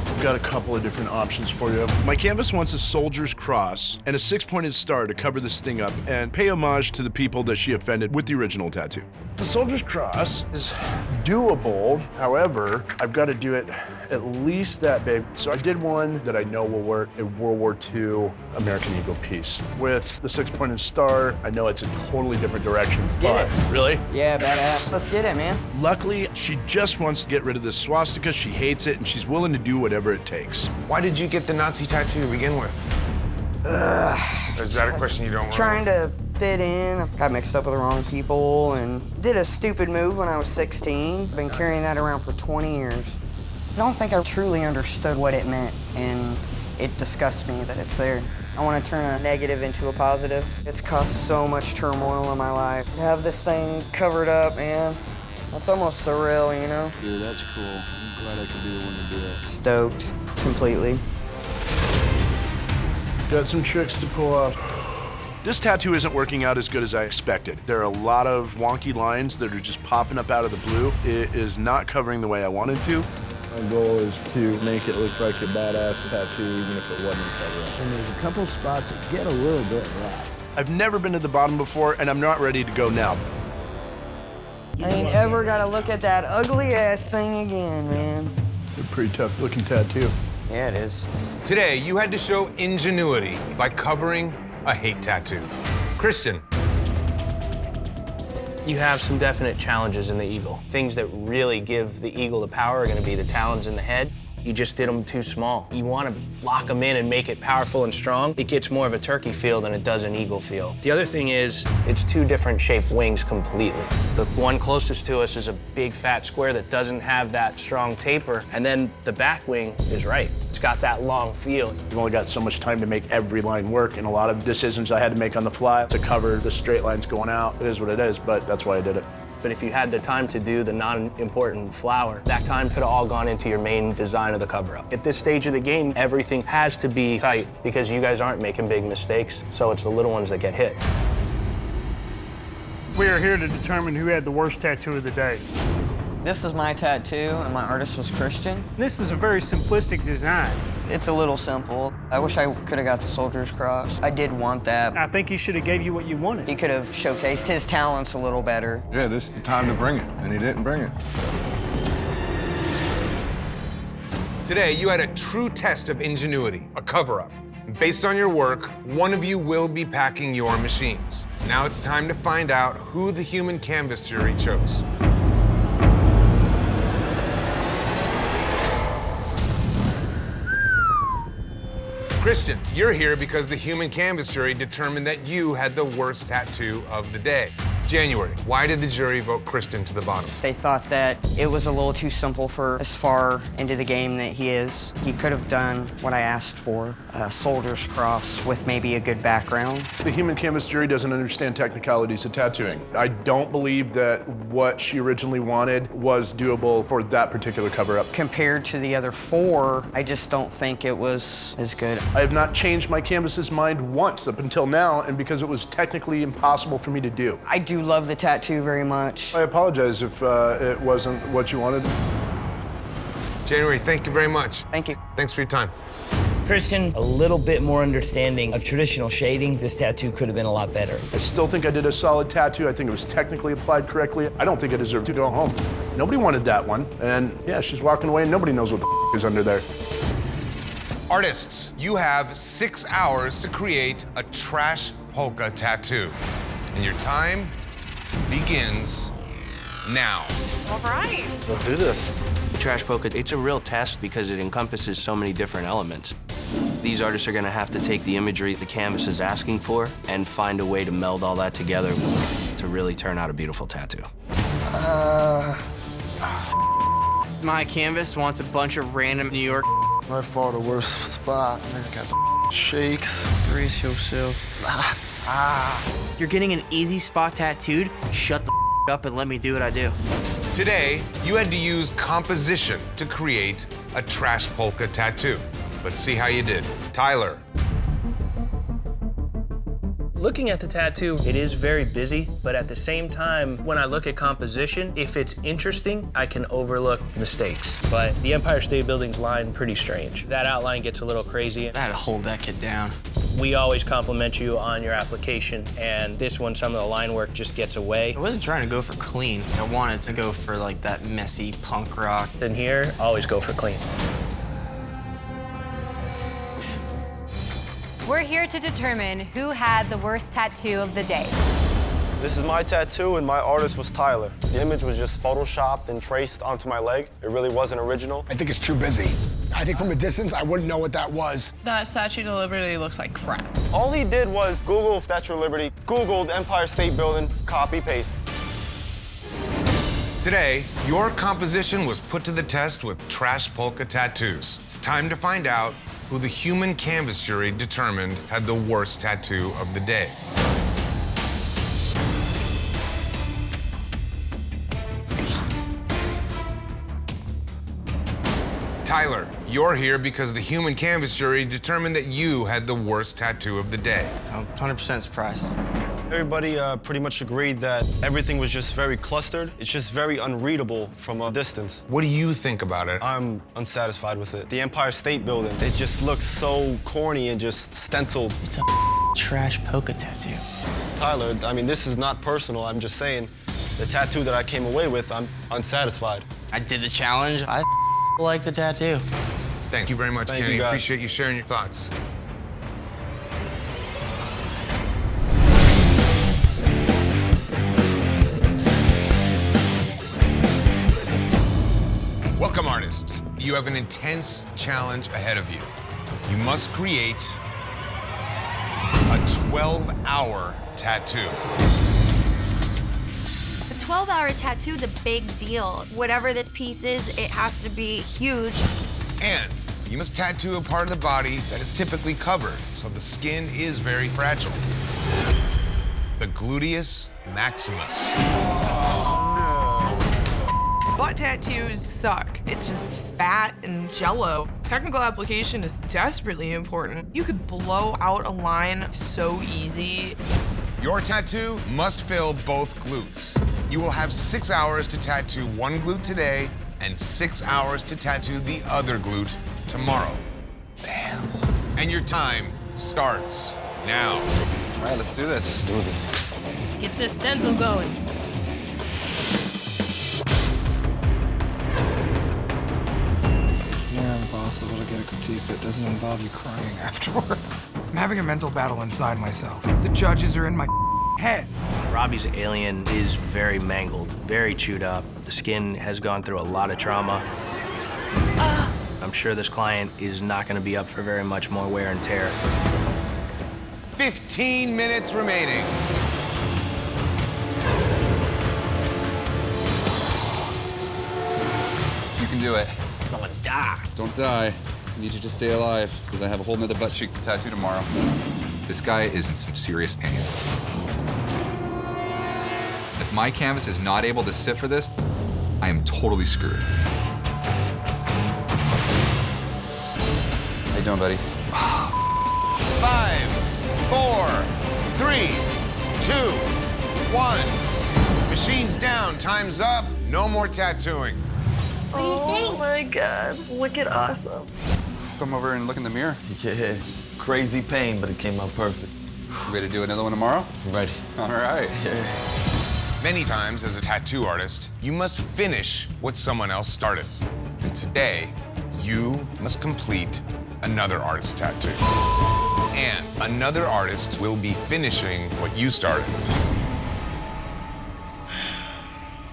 Speaker 25: I've got a couple of different options for you. My canvas wants a soldier's cross and a 6-pointed star to cover this thing up and pay homage to the people that she offended with the original tattoo. The soldier's cross is doable. However, I've got to do it at least that big. So I did one that I know will work, a World War II American Eagle piece. With the 6-pointed star, I know it's a totally different direction.
Speaker 4: Get it.
Speaker 25: Really?
Speaker 4: Yeah, badass. Let's get it, man.
Speaker 25: Luckily, she just wants to get rid of this swastika. She hates it, and she's willing to do whatever it takes.
Speaker 1: Why did you get the Nazi tattoo to begin with? Is that a question you don't want?
Speaker 4: Trying to fit in. Got mixed up with the wrong people and did a stupid move when I was 16. Been carrying that around for 20 years. I don't think I truly understood what it meant, and it disgusts me that it's there. I want to turn a negative into a positive. It's caused so much turmoil in my life. To have this thing covered up, man, that's almost surreal, you know?
Speaker 25: Dude, that's cool. I'm glad I could be the one to do it.
Speaker 4: Stoked, completely.
Speaker 25: Got some tricks to pull up. This tattoo isn't working out as good as I expected. There are a lot of wonky lines that are just popping up out of the blue. It is not covering the way I wanted to. My goal is to make it look like a badass tattoo, even if it wasn't covered. And there's a couple spots that get a little bit rough. I've never been to the bottom before, and I'm not ready to go now.
Speaker 4: I ain't ever got to look at that ugly-ass thing again, man.
Speaker 25: It's a pretty tough-looking tattoo.
Speaker 4: Yeah, it is.
Speaker 1: Today, you had to show ingenuity by covering a hate tattoo. Christian.
Speaker 2: You have some definite challenges in the eagle. Things that really give the eagle the power are gonna be the talons in the head. You just did them too small. You want to lock them in and make it powerful and strong. It gets more of a turkey feel than it does an eagle feel. The other thing is, it's two different shaped wings completely. The one closest to us is a big fat square that doesn't have that strong taper, and then the back wing is right. It's got that long feel.
Speaker 25: You've only got so much time to make every line work, and a lot of decisions I had to make on the fly to cover the straight lines going out. It is what it is, but that's why I did it.
Speaker 2: But if you had the time to do the non-important flower, that time could have all gone into your main design of the cover-up. At this stage of the game, everything has to be tight because you guys aren't making big mistakes, so it's the little ones that get hit.
Speaker 7: We are here to determine who had the worst tattoo of the day.
Speaker 4: This is my tattoo, and my artist was Christian.
Speaker 7: This is a very simplistic design.
Speaker 4: It's a little simple. I wish I could have got the soldier's cross. I did want that.
Speaker 7: I think he should have gave you what you wanted.
Speaker 4: He could have showcased his talents a little better.
Speaker 28: Yeah, this is the time to bring it, and he didn't bring it.
Speaker 1: Today, you had a true test of ingenuity, a cover-up. Based on your work, one of you will be packing your machines. Now it's time to find out who the human canvas jury chose. Christian, you're here because the human canvas jury determined that you had the worst tattoo of the day. January, why did the jury vote Christian to the bottom?
Speaker 4: They thought that it was a little too simple for as far into the game that he is. He could have done what I asked for, a soldier's cross with maybe a good background.
Speaker 25: The human canvas jury doesn't understand technicalities of tattooing. I don't believe that what she originally wanted was doable for that particular cover-up.
Speaker 4: Compared to the other four, I just don't think it was as good.
Speaker 25: I have not changed my canvas's mind once up until now, and because it was technically impossible for me to do.
Speaker 4: I do love the tattoo very much.
Speaker 25: I apologize if it wasn't what you wanted.
Speaker 1: January, thank you very much.
Speaker 4: Thank you.
Speaker 1: Thanks for your time.
Speaker 10: Christian, a little bit more understanding of traditional shading. This tattoo could have been a lot better.
Speaker 25: I still think I did a solid tattoo. I think it was technically applied correctly. I don't think I deserve to go home. Nobody wanted that one. And yeah, she's walking away and nobody knows what the is under there.
Speaker 1: Artists, you have 6 hours to create a trash polka tattoo. And your time begins now.
Speaker 9: All right.
Speaker 2: Let's do this. Trash polka, it's a real test because it encompasses so many different elements. These artists are gonna have to take the imagery the canvas is asking for and find a way to meld all that together to really turn out a beautiful tattoo.
Speaker 23: My canvas wants a bunch of random New York.
Speaker 12: By far the worst spot. Man, got the
Speaker 20: shakes.
Speaker 9: Brace yourself. You're getting an easy spot tattooed? Shut the up and let me do what I do.
Speaker 1: Today, you had to use composition to create a trash polka tattoo. Let's see how you did. Tyler.
Speaker 2: Looking at the tattoo, it is very busy, but at the same time, when I look at composition, if it's interesting, I can overlook mistakes. But the Empire State Building's line, pretty strange. That outline gets a little crazy.
Speaker 9: I had to hold that kid down.
Speaker 2: We always compliment you on your application, and this one, some of the line work just gets away.
Speaker 9: I wasn't trying to go for clean. I wanted to go for like that messy punk rock.
Speaker 2: And here, always go for clean.
Speaker 12: We're here to determine who had the worst tattoo of the day.
Speaker 14: This is my tattoo, and my artist was Tyler. The image was just photoshopped and traced onto my leg. It really wasn't original.
Speaker 15: I think it's too busy. I think from a distance, I wouldn't know what that was.
Speaker 16: That Statue of Liberty looks like crap.
Speaker 14: All he did was Google Statue of Liberty, Googled Empire State Building, copy, paste.
Speaker 1: Today, your composition was put to the test with trash polka tattoos. It's time to find out who the human canvas jury determined had the worst tattoo of the day. Tyler, you're here because the human canvas jury determined that you had the worst tattoo of the day.
Speaker 9: I'm 100% surprised.
Speaker 14: Everybody pretty much agreed that everything was just very clustered. It's just very unreadable from a distance.
Speaker 1: What do you think about it?
Speaker 14: I'm unsatisfied with it. The Empire State Building, it just looks so corny and just stenciled.
Speaker 9: It's a trash polka tattoo.
Speaker 14: Tyler, I mean, this is not personal. I'm just saying the tattoo that I came away with, I'm unsatisfied.
Speaker 9: I did the challenge. I like the tattoo.
Speaker 1: Thank you very much,
Speaker 14: Thank
Speaker 1: Kenny.
Speaker 14: you, guys.
Speaker 1: Appreciate you sharing your thoughts. Welcome, artists. You have an intense challenge ahead of you. You must create a 12-hour tattoo.
Speaker 17: A 12-hour tattoo is a big deal. Whatever this piece is, it has to be huge.
Speaker 1: And you must tattoo a part of the body that is typically covered, so the skin is very fragile. The gluteus maximus.
Speaker 16: Butt tattoos suck. It's just fat and jello. Technical application is desperately important. You could blow out a line so easy.
Speaker 1: Your tattoo must fill both glutes. You will have 6 hours to tattoo one glute today and 6 hours to tattoo the other glute tomorrow. Damn. And your time starts now.
Speaker 27: All right, let's do this. Let's do this.
Speaker 26: Let's get this stencil going.
Speaker 18: It's near impossible to get a critique that doesn't involve you crying afterwards. I'm having a mental battle inside myself. The judges are in my head.
Speaker 2: Robbie's alien is very mangled, very chewed up. The skin has gone through a lot of trauma. I'm sure this client is not going to be up for very much more wear and tear.
Speaker 1: 15 minutes remaining.
Speaker 6: You can do it.
Speaker 2: I'm gonna die.
Speaker 6: Don't die. I need you to stay alive, because I have a whole nother butt cheek to tattoo tomorrow. This guy is in some serious pain. If my canvas is not able to sit for this, I am totally screwed. How you doing, buddy?
Speaker 1: 5, 4, 3, 2, 1. Machine's down, time's up. No more tattooing.
Speaker 26: What do you think? Oh my God, wicked awesome.
Speaker 6: Come over and look in the mirror.
Speaker 22: Yeah, crazy pain, but it came out perfect.
Speaker 6: You ready to do another one tomorrow?
Speaker 22: Ready.
Speaker 6: All right.
Speaker 22: Yeah.
Speaker 1: Many times, as a tattoo artist, you must finish what someone else started. And today, you must complete another artist's tattoo. And another artist will be finishing what you started.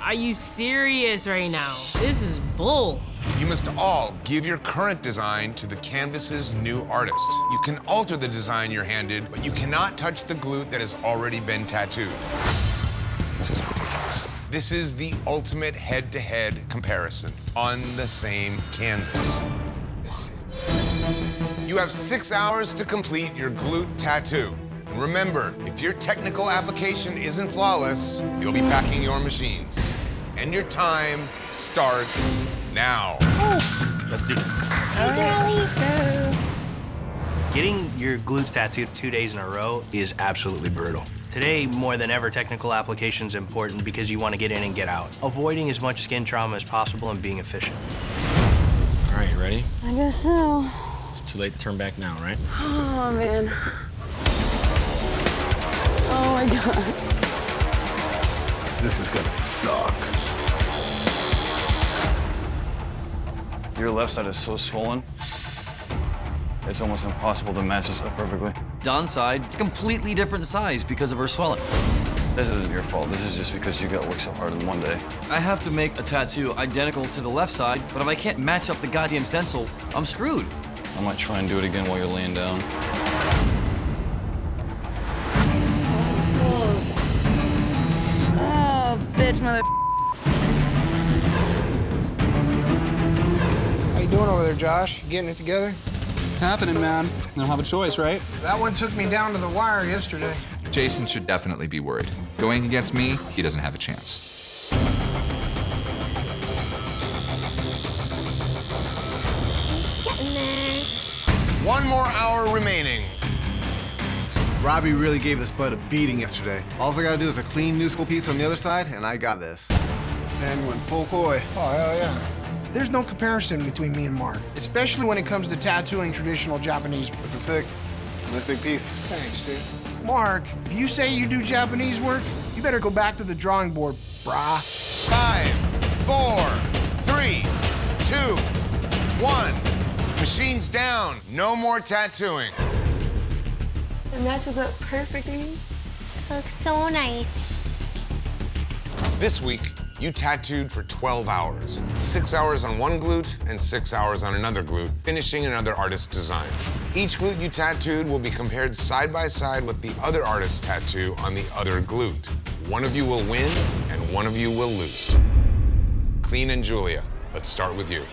Speaker 26: Are you serious right now? This is bull.
Speaker 1: You must all give your current design to the canvas's new artist. You can alter the design you're handed, but you cannot touch the glute that has already been tattooed.
Speaker 22: This is ridiculous.
Speaker 1: This is the ultimate head-to-head comparison on the same canvas. You have 6 hours to complete your glute tattoo. And remember, if your technical application isn't flawless, you'll be packing your machines. And your time starts now.
Speaker 2: Let's do this. Getting your glutes tattooed 2 days in a row is absolutely brutal. Today, more than ever, technical application is important because you want to get in and get out, avoiding as much skin trauma as possible and being efficient.
Speaker 3: All right, you ready?
Speaker 5: I guess so.
Speaker 3: It's too late to turn back now, right?
Speaker 5: Oh, man. Oh, my God.
Speaker 28: This is gonna suck.
Speaker 8: Your left side is so swollen, it's almost impossible to match this up perfectly.
Speaker 11: Dawn's side, it's a completely different size because of her swelling.
Speaker 8: This isn't your fault. This is just because you got worked so hard in one day.
Speaker 11: I have to make a tattoo identical to the left side, but if I can't match up the goddamn stencil, I'm screwed.
Speaker 8: I might try and do it again while you're laying down.
Speaker 5: Oh, bitch, mother.
Speaker 18: How you doing over there, Josh? Getting it together?
Speaker 27: It's happening, man. I don't have a choice, right?
Speaker 18: That one took me down to the wire yesterday.
Speaker 6: Jason should definitely be worried. Going against me, he doesn't have a chance.
Speaker 17: It's getting there.
Speaker 1: 1 more hour remaining.
Speaker 20: Robbie really gave this bud a beating yesterday. All I gotta do is a clean new school piece on the other side, and I got this.
Speaker 18: And went full koi. Oh, hell yeah. There's no comparison between me and Mark, especially when it comes to tattooing traditional Japanese.
Speaker 20: Looking sick. Nice big piece.
Speaker 18: Thanks, dude. Mark, if you say you do Japanese work, you better go back to the drawing board, brah.
Speaker 1: 5, 4, 3, 2, 1. Machines down. No more tattooing.
Speaker 5: It matches up perfectly.
Speaker 17: It looks so nice.
Speaker 1: This week, you tattooed for 12 hours. 6 hours on one glute and 6 hours on another glute, finishing another artist's design. Each glute you tattooed will be compared side by side with the other artist's tattoo on the other glute. One of you will win and one of you will lose. Clean and Julia, let's start with you.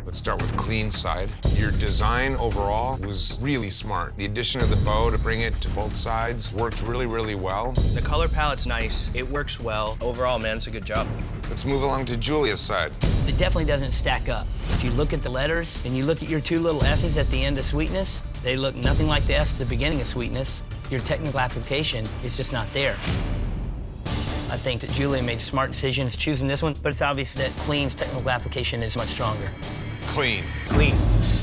Speaker 1: Let's start with clean side. Your design overall was really smart. The addition of the bow to bring it to both sides worked really, really well.
Speaker 2: The color palette's nice. It works well. Overall, man, it's a good job.
Speaker 1: Let's move along to Julia's side.
Speaker 10: It definitely doesn't stack up. If you look at the letters and you look at your 2 little S's at the end of sweetness, they look nothing like the S at the beginning of sweetness. Your technical application is just not there. I think that Julia made smart decisions choosing this one, but it's obvious that Clean's technical application is much stronger.
Speaker 1: Clean.
Speaker 2: Clean.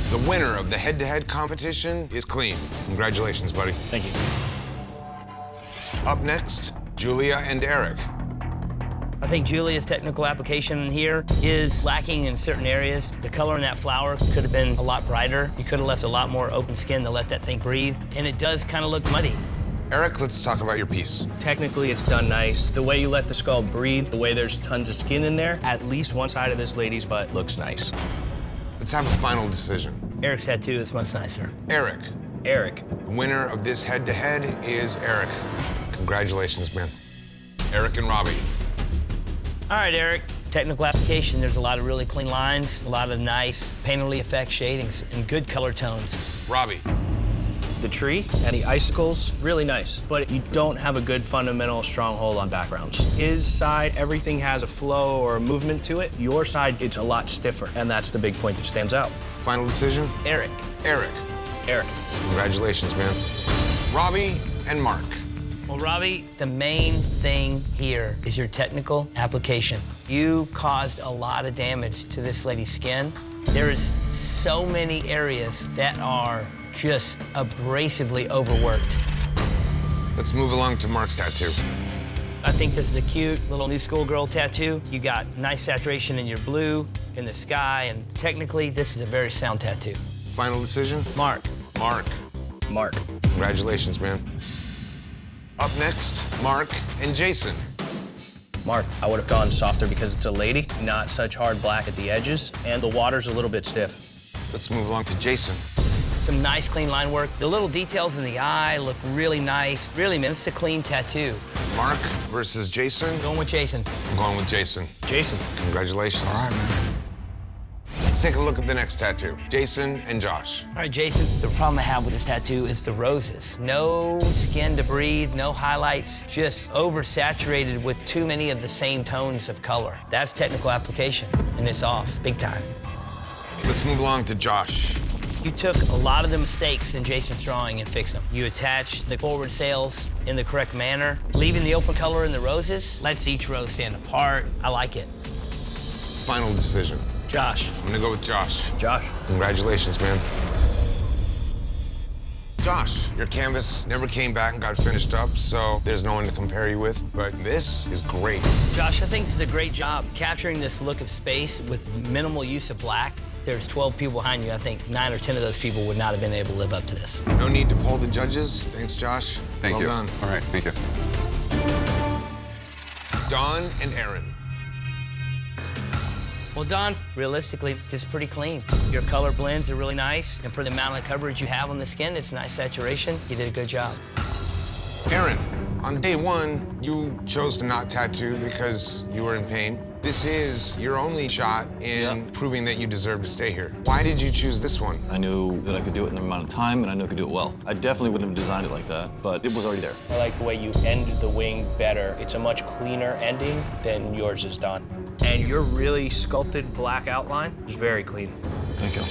Speaker 1: The winner of the head-to-head competition is Clean. Congratulations, buddy.
Speaker 2: Thank you.
Speaker 1: Up next, Julia and Eric.
Speaker 10: I think Julia's technical application here is lacking in certain areas. The color in that flower could have been a lot brighter. You could have left a lot more open skin to let that thing breathe, and it does kind of look muddy.
Speaker 1: Eric, let's talk about your piece.
Speaker 2: Technically, it's done nice. The way you let the skull breathe, the way there's tons of skin in there, at least one side of this lady's butt looks nice.
Speaker 1: Let's have a final decision.
Speaker 10: Eric's tattoo is much nicer.
Speaker 1: Eric.
Speaker 2: Eric.
Speaker 1: The winner of this head-to-head is Eric. Congratulations, man. Eric and Robbie.
Speaker 10: All right, Eric. Technical application, there's a lot of really clean lines, a lot of nice painterly effect shadings, and good color tones.
Speaker 1: Robbie.
Speaker 2: The tree and the icicles, really nice, but you don't have a good fundamental stronghold on backgrounds. His side, everything has a flow or a movement to it. Your side, it's a lot stiffer, and that's the big point that stands out.
Speaker 1: Final decision?
Speaker 10: Eric.
Speaker 1: Eric.
Speaker 2: Eric.
Speaker 1: Congratulations, man. Robbie and Mark.
Speaker 10: Well, Robbie, the main thing here is your technical application. You caused a lot of damage to this lady's skin. There is so many areas that are just abrasively overworked.
Speaker 1: Let's move along to Mark's tattoo.
Speaker 10: I think this is a cute little new schoolgirl tattoo. You got nice saturation in your blue, in the sky, and technically, this is a very sound tattoo.
Speaker 1: Final decision?
Speaker 10: Mark.
Speaker 1: Mark.
Speaker 2: Mark.
Speaker 1: Congratulations, man. Up next, Mark and Jason.
Speaker 2: Mark, I would have gone softer because it's a lady, not such hard black at the edges, and the water's a little bit stiff.
Speaker 1: Let's move along to Jason.
Speaker 10: Some nice clean line work. The little details in the eye look really nice. Really, man, this is a clean tattoo.
Speaker 1: Mark versus Jason.
Speaker 10: Going with Jason.
Speaker 1: I'm going with Jason.
Speaker 2: Jason.
Speaker 1: Congratulations.
Speaker 18: All right, man.
Speaker 1: take a look at the next tattoo. Jason and Josh.
Speaker 10: All right, Jason, the problem I have with this tattoo is the roses. No skin to breathe, no highlights, just oversaturated with too many of the same tones of color. That's technical application, and it's off, big time.
Speaker 1: Let's move along to Josh.
Speaker 10: You took a lot of the mistakes in Jason's drawing and fixed them. You attached the forward sails in the correct manner. Leaving the open color in the roses lets each rose stand apart. I like it.
Speaker 1: Final decision.
Speaker 2: Josh.
Speaker 1: I'm gonna go with Josh.
Speaker 2: Josh.
Speaker 1: Congratulations, man. Josh, your canvas never came back and got finished up, so there's no one to compare you with, but this is great.
Speaker 10: Josh, I think this is a great job capturing this look of space with minimal use of black. There's 12 people behind you. I think 9 or 10 of those people would not have been able to live up to this.
Speaker 1: No need to poll the judges. Thanks, Josh.
Speaker 4: Thank you.
Speaker 1: Well done.
Speaker 4: All right, thank you.
Speaker 1: Don and Aaron.
Speaker 10: Well, Don, realistically, this is pretty clean. Your color blends are really nice, and for the amount of coverage you have on the skin, it's nice saturation. You did a good job.
Speaker 1: Aaron, on day one, you chose to not tattoo because you were in pain. This is your only shot in proving that you deserve to stay here. Why did you choose this one?
Speaker 11: I knew that I could do it in an amount of time, and I knew I could do it well. I definitely wouldn't have designed it like that, but it was already there.
Speaker 2: I like the way you ended the wing better. It's a much cleaner ending than yours is done. And your really sculpted black outline is very clean.
Speaker 11: Thank you.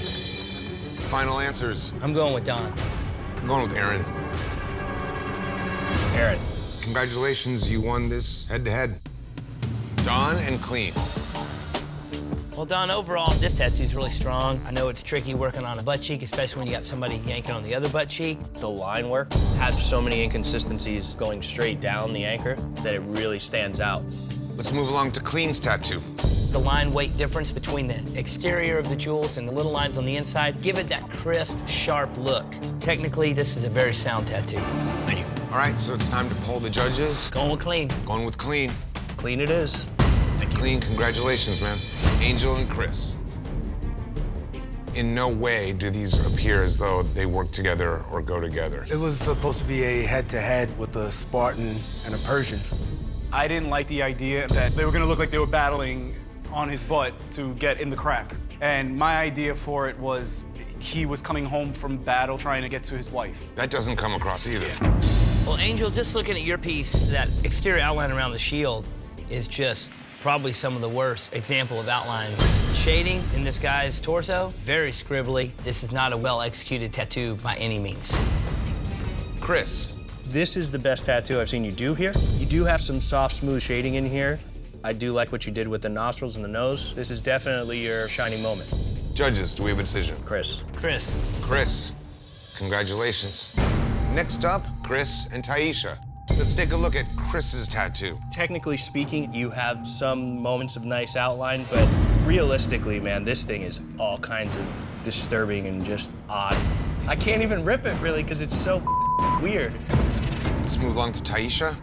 Speaker 1: Final answers.
Speaker 10: I'm going with Don.
Speaker 1: I'm going with Aaron.
Speaker 2: Aaron.
Speaker 1: Congratulations, you won this head-to-head. Don and clean.
Speaker 10: Well, Don, overall, this tattoo's really strong. I know it's tricky working on a butt cheek, especially when you got somebody yanking on the other butt cheek.
Speaker 2: The line work has so many inconsistencies going straight down the anchor that it really stands out.
Speaker 1: Let's move along to Clean's tattoo.
Speaker 10: The line weight difference between the exterior of the jewels and the little lines on the inside give it that crisp, sharp look. Technically, this is a very sound tattoo.
Speaker 1: Thank you. All right, so it's time to poll the judges.
Speaker 10: Going with Clean.
Speaker 1: Going with Clean.
Speaker 2: Clean it is.
Speaker 1: Clean, congratulations, man. Angel and Chris. In no way do these appear as though they work together or go together.
Speaker 18: It was supposed to be a head-to-head with a Spartan and a Persian.
Speaker 27: I didn't like the idea that they were gonna look like they were battling on his butt to get in the crack. And my idea for it was he was coming home from battle trying to get to his wife.
Speaker 1: That doesn't come across either.
Speaker 10: Well, Angel, just looking at your piece, that exterior outline around the shield is just probably some of the worst example of outline. Shading in this guy's torso, very scribbly. This is not a well-executed tattoo by any means.
Speaker 1: Chris.
Speaker 2: This is the best tattoo I've seen you do here. You do have some soft, smooth shading in here. I do like what you did with the nostrils and the nose. This is definitely your shining moment.
Speaker 1: Judges, do we have a decision?
Speaker 2: Chris.
Speaker 10: Chris.
Speaker 1: Chris, congratulations. Next up, Chris and Tysha. Let's take a look at Chris's tattoo.
Speaker 2: Technically speaking, you have some moments of nice outline, but realistically, man, this thing is all kinds of disturbing and just odd. I can't even rip it, really, because it's so weird.
Speaker 1: Let's move along to Tysha.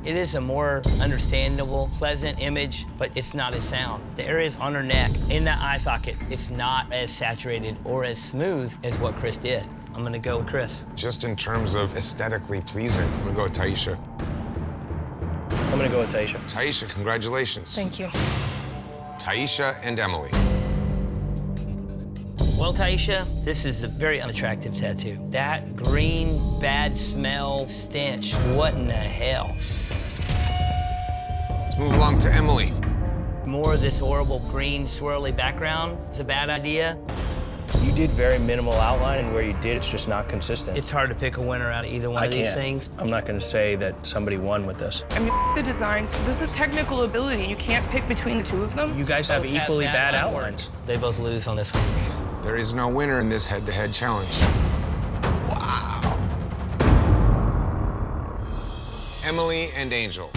Speaker 10: It is a more understandable, pleasant image, but it's not as sound. The areas on her neck, in that eye socket, it's not as saturated or as smooth as what Chris did. I'm gonna go with Chris.
Speaker 1: Just in terms of aesthetically pleasing, I'm gonna go with Tysha.
Speaker 2: I'm gonna go with Tysha.
Speaker 1: Tysha, congratulations.
Speaker 16: Thank you.
Speaker 1: Tysha and Emily.
Speaker 10: Well, Tysha, this is a very unattractive tattoo. That green, bad smell, stench, what in the hell?
Speaker 1: Let's move along to Emily.
Speaker 10: More of this horrible green, swirly background is a bad idea.
Speaker 2: You did very minimal outline, and where you did, it's just not consistent.
Speaker 10: It's hard to pick a winner out of either one of these things.
Speaker 2: I'm not gonna say that somebody won with this.
Speaker 16: I mean, the designs, this is technical ability. You can't pick between the two of them.
Speaker 2: You guys have equally bad outlines.
Speaker 10: They both lose on this one.
Speaker 1: There is no winner in this head-to-head challenge. Wow. Emily and Angel.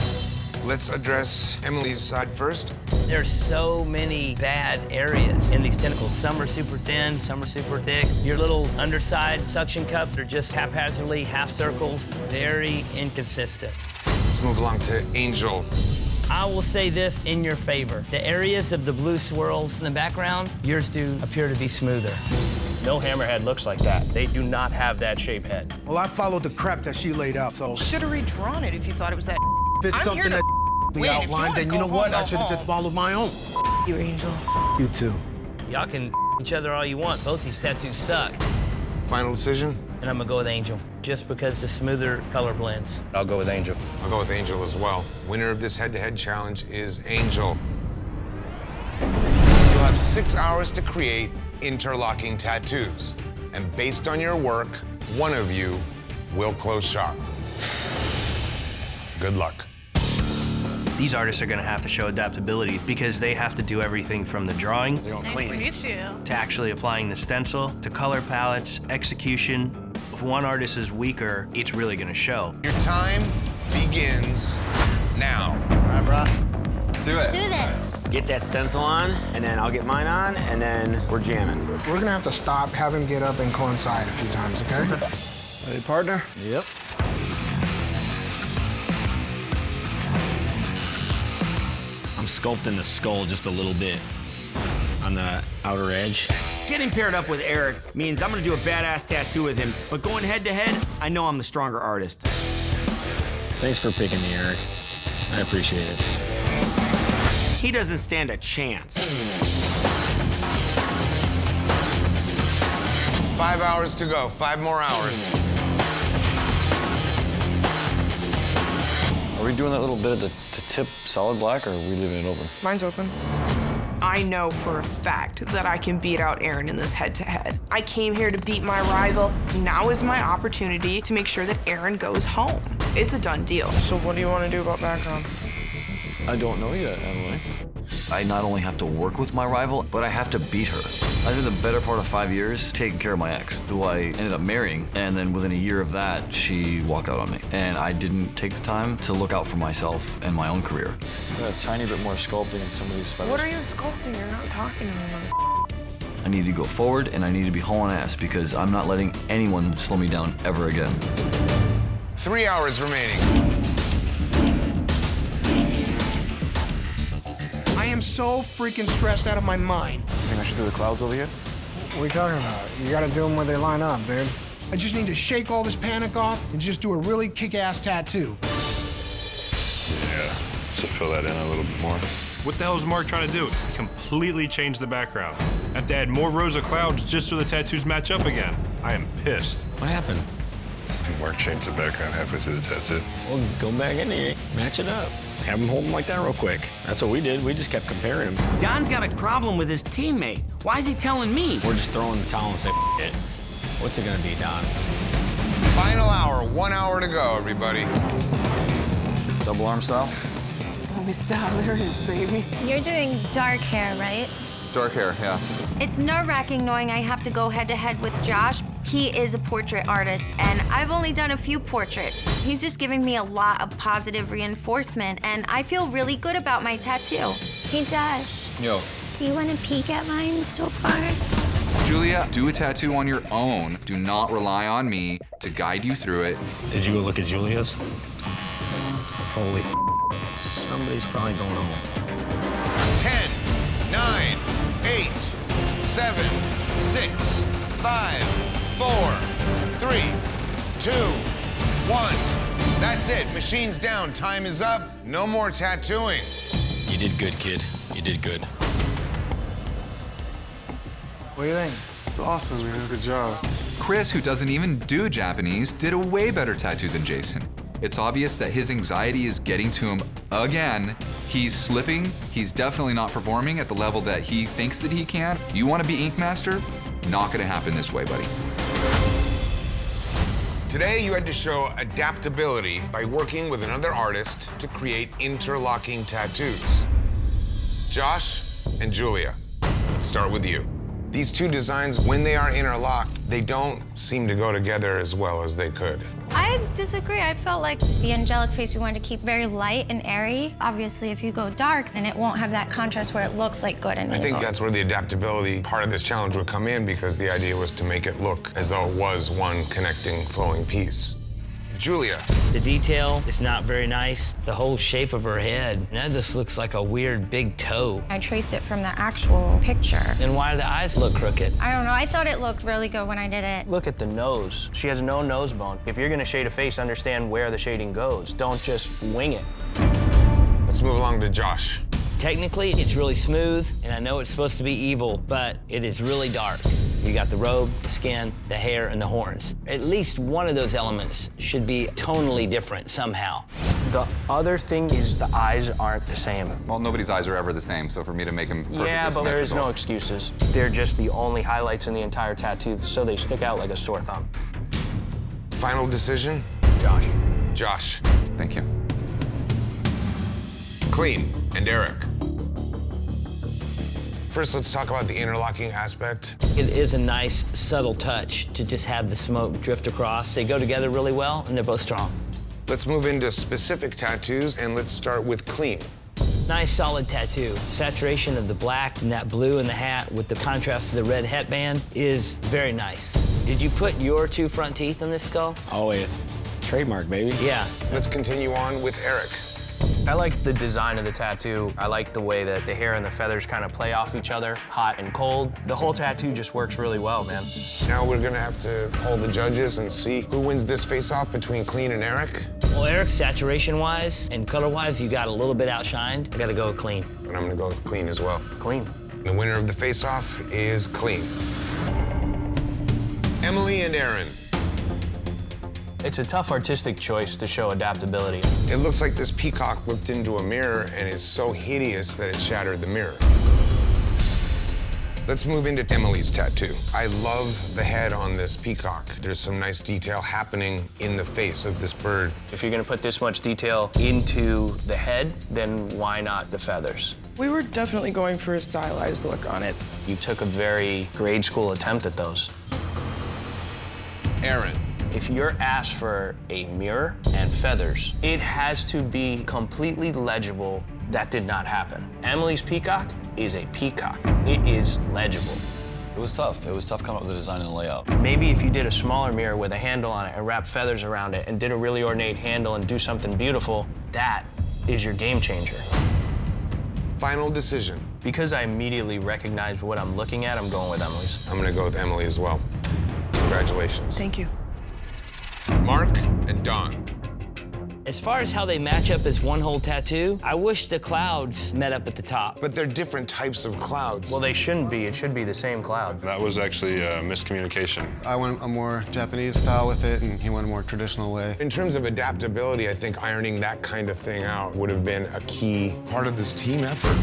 Speaker 1: Let's address Emily's side first.
Speaker 10: There's so many bad areas in these tentacles. Some are super thin, some are super thick. Your little underside suction cups are just haphazardly half circles, very inconsistent.
Speaker 1: Let's move along to Angel.
Speaker 10: I will say this in your favor. The areas of the blue swirls in the background, yours do appear to be smoother.
Speaker 2: No hammerhead looks like that. They do not have that shape head.
Speaker 18: Well, I followed the crap that she laid out, so...
Speaker 16: Should have redrawn it if you thought it was that.
Speaker 18: If it's something that the outline, then you know what? I should have just followed my own.
Speaker 16: You, Angel.
Speaker 18: You too.
Speaker 10: Y'all can each other all you want. Both these tattoos suck.
Speaker 1: Final decision?
Speaker 10: And I'm gonna go with Angel, just because the smoother color blends.
Speaker 2: I'll go with Angel.
Speaker 1: I'll go with Angel as well. Winner of this head-to-head challenge is Angel. You'll have 6 hours to create interlocking tattoos. And based on your work, one of you will close shop. Good luck.
Speaker 2: These artists are gonna have to show adaptability because they have to do everything from the drawing
Speaker 16: Nice to meet you.
Speaker 2: to actually applying the stencil, to color palettes, execution. If one artist is weaker, it's really gonna show.
Speaker 1: Your time begins now.
Speaker 20: All right, bro.
Speaker 3: Let's do it.
Speaker 12: Do this.
Speaker 3: Get that stencil on, and then I'll get mine on, and then we're jamming.
Speaker 18: We're gonna have to stop, have him get up and coincide a few times, okay?
Speaker 11: Ready, partner?
Speaker 3: Yep. I'm sculpting the skull just a little bit on the outer edge.
Speaker 20: Getting paired up with Eric means I'm gonna do a badass tattoo with him, but going head to head, I know I'm the stronger artist.
Speaker 3: Thanks for picking me, Eric. I appreciate it.
Speaker 20: He doesn't stand a chance.
Speaker 1: 5 hours to go, 5 more hours.
Speaker 8: Are we doing that little bit of the tip solid black, or are we leaving it open?
Speaker 16: Mine's open. I know for a fact that I can beat out Aaron in this head-to-head. I came here to beat my rival. Now is my opportunity to make sure that Aaron goes home. It's a done deal. So what do you want to do about background?
Speaker 8: I don't know yet, Emily. I not only have to work with my rival, but I have to beat her. I spent the better part of 5 years taking care of my ex, who I ended up marrying, and then within a year of that, she walked out on me. And I didn't take the time to look out for myself and my own career. Got a tiny bit more sculpting in some of these feathers.
Speaker 16: What are you sculpting? You're not talking to me.
Speaker 8: I need to go forward, and I need to be hauling ass because I'm not letting anyone slow me down ever again.
Speaker 1: 3 hours remaining.
Speaker 18: I am so freaking stressed out of my mind.
Speaker 8: You think I should do the clouds over here?
Speaker 18: What are you talking about? You gotta do them where they line up, dude. I just need to shake all this panic off and just do a really kick-ass tattoo.
Speaker 4: Yeah, so fill that in a little bit more. What the hell is Mark trying to do? Completely change the background. I have to add more rows of clouds just so the tattoos match up again. I am pissed.
Speaker 3: What happened?
Speaker 4: Mark changed the background halfway through the tattoo.
Speaker 3: Well, go back in there, match it up. Have him hold him like that real quick. That's what we did. We just kept comparing him.
Speaker 20: Don's got a problem with his teammate. Why is he telling me?
Speaker 3: We're just throwing the towel and say, it. What's it gonna be, Don?
Speaker 1: Final hour, 1 hour to go, everybody.
Speaker 8: Double arm style?
Speaker 5: Let me stop. There it is, baby.
Speaker 17: You're doing dark hair, right?
Speaker 6: Dark hair, yeah.
Speaker 17: It's nerve-wracking knowing I have to go head-to-head with Josh. He is a portrait artist, and I've only done a few portraits. He's just giving me a lot of positive reinforcement, and I feel really good about my tattoo.
Speaker 7: Hey, Josh.
Speaker 6: Yo.
Speaker 7: Do you want to peek at mine so far?
Speaker 6: Julia, do a tattoo on your own. Do not rely on me to guide you through it.
Speaker 3: Did you go look at Julia's? Holy somebody's probably going home.
Speaker 1: 10, 9, 8, 7, 6, 5, 4, 3, 2, 1. That's it. Machine's down. Time is up. No more tattooing.
Speaker 3: You did good, kid. You did good.
Speaker 18: What do you think?
Speaker 28: It's awesome, man. Good job.
Speaker 6: Chris, who doesn't even do Japanese, did a way better tattoo than Jason. It's obvious that his anxiety is getting to him again. He's slipping. He's definitely not performing at the level that he thinks that he can. You want to be Ink Master? Not gonna happen this way, buddy.
Speaker 1: Today, you had to show adaptability by working with another artist to create interlocking tattoos. Josh and Julia, let's start with you. These two designs, when they are interlocked, they don't seem to go together as well as they could.
Speaker 17: I disagree. I felt like the angelic face we wanted to keep very light and airy. Obviously, if you go dark, then it won't have that contrast where it looks like good and
Speaker 1: I
Speaker 17: evil.
Speaker 1: think that's where the adaptability part of this challenge would come in, because the idea was to make it look as though it was one connecting, flowing piece. Julia.
Speaker 10: The detail is not very nice. The whole shape of her head, that just looks like a weird big toe.
Speaker 17: I traced it from the actual picture.
Speaker 10: And why do the eyes look crooked?
Speaker 17: I don't know. I thought it looked really good when I did it.
Speaker 2: Look at the nose. She has no nose bone. If you're gonna shade a face, understand where the shading goes. Don't just wing it.
Speaker 1: Let's move along to Josh.
Speaker 10: Technically, it's really smooth, and I know it's supposed to be evil, but it is really dark. You got the robe, the skin, the hair, and the horns. At least one of those elements should be tonally different somehow.
Speaker 2: The other thing is the eyes aren't the same.
Speaker 9: Well, nobody's eyes are ever the same, so for me to make them perfectly
Speaker 2: Yeah, but there is no
Speaker 9: symmetrical-
Speaker 2: excuses. They're just the only highlights in the entire tattoo, so they stick out like a sore thumb.
Speaker 1: Final decision?
Speaker 2: Josh.
Speaker 1: Josh.
Speaker 9: Thank you.
Speaker 1: Clean and Eric. First, let's talk about the interlocking aspect.
Speaker 10: It is a nice, subtle touch to just have the smoke drift across. They go together really well, and they're both strong.
Speaker 1: Let's move into specific tattoos, and let's start with clean.
Speaker 10: Nice, solid tattoo. Saturation of the black and that blue in the hat with the contrast of the red headband is very nice. Did you put your 2 front teeth on this skull?
Speaker 20: Always. Trademark, baby.
Speaker 10: Yeah.
Speaker 1: Let's continue on with Eric.
Speaker 2: I like the design of the tattoo. I like the way that the hair and the feathers kind of play off each other, hot and cold. The whole tattoo just works really well, man.
Speaker 1: Now we're gonna have to poll the judges and see who wins this face-off between Clean and Eric.
Speaker 10: Well, Eric, saturation-wise and color-wise, you got a little bit outshined. I gotta go with Clean.
Speaker 1: And I'm gonna go with Clean as well.
Speaker 2: Clean.
Speaker 1: The winner of the face-off is Clean. Emily and Aaron.
Speaker 2: It's a tough artistic choice to show adaptability.
Speaker 1: It looks like this peacock looked into a mirror and is so hideous that it shattered the mirror. Let's move into Emily's tattoo. I love the head on this peacock. There's some nice detail happening in the face of this bird.
Speaker 2: If you're gonna put this much detail into the head, then why not the feathers?
Speaker 5: We were definitely going for a stylized look on it.
Speaker 2: You took a very grade school attempt at those.
Speaker 1: Aaron.
Speaker 2: If you're asked for a mirror and feathers, it has to be completely legible. That did not happen. Emily's peacock is a peacock. It is legible.
Speaker 8: It was tough. It was tough coming up with the design and the layout.
Speaker 2: Maybe if you did a smaller mirror with a handle on it and wrapped feathers around it and did a really ornate handle and do something beautiful, that is your game changer.
Speaker 1: Final decision.
Speaker 2: Because I immediately recognized what I'm looking at, I'm going with Emily's.
Speaker 1: I'm gonna go with Emily as well. Congratulations.
Speaker 5: Thank you.
Speaker 1: Mark and Don.
Speaker 10: As far as how they match up as one whole tattoo, I wish the clouds met up at the top.
Speaker 1: But they're different types of clouds.
Speaker 2: Well, they shouldn't be. It should be the same clouds.
Speaker 4: That was actually a miscommunication.
Speaker 14: I went a more Japanese style with it, and he went a more traditional way.
Speaker 1: In terms of adaptability, I think ironing that kind of thing out would have been a key part of this team effort.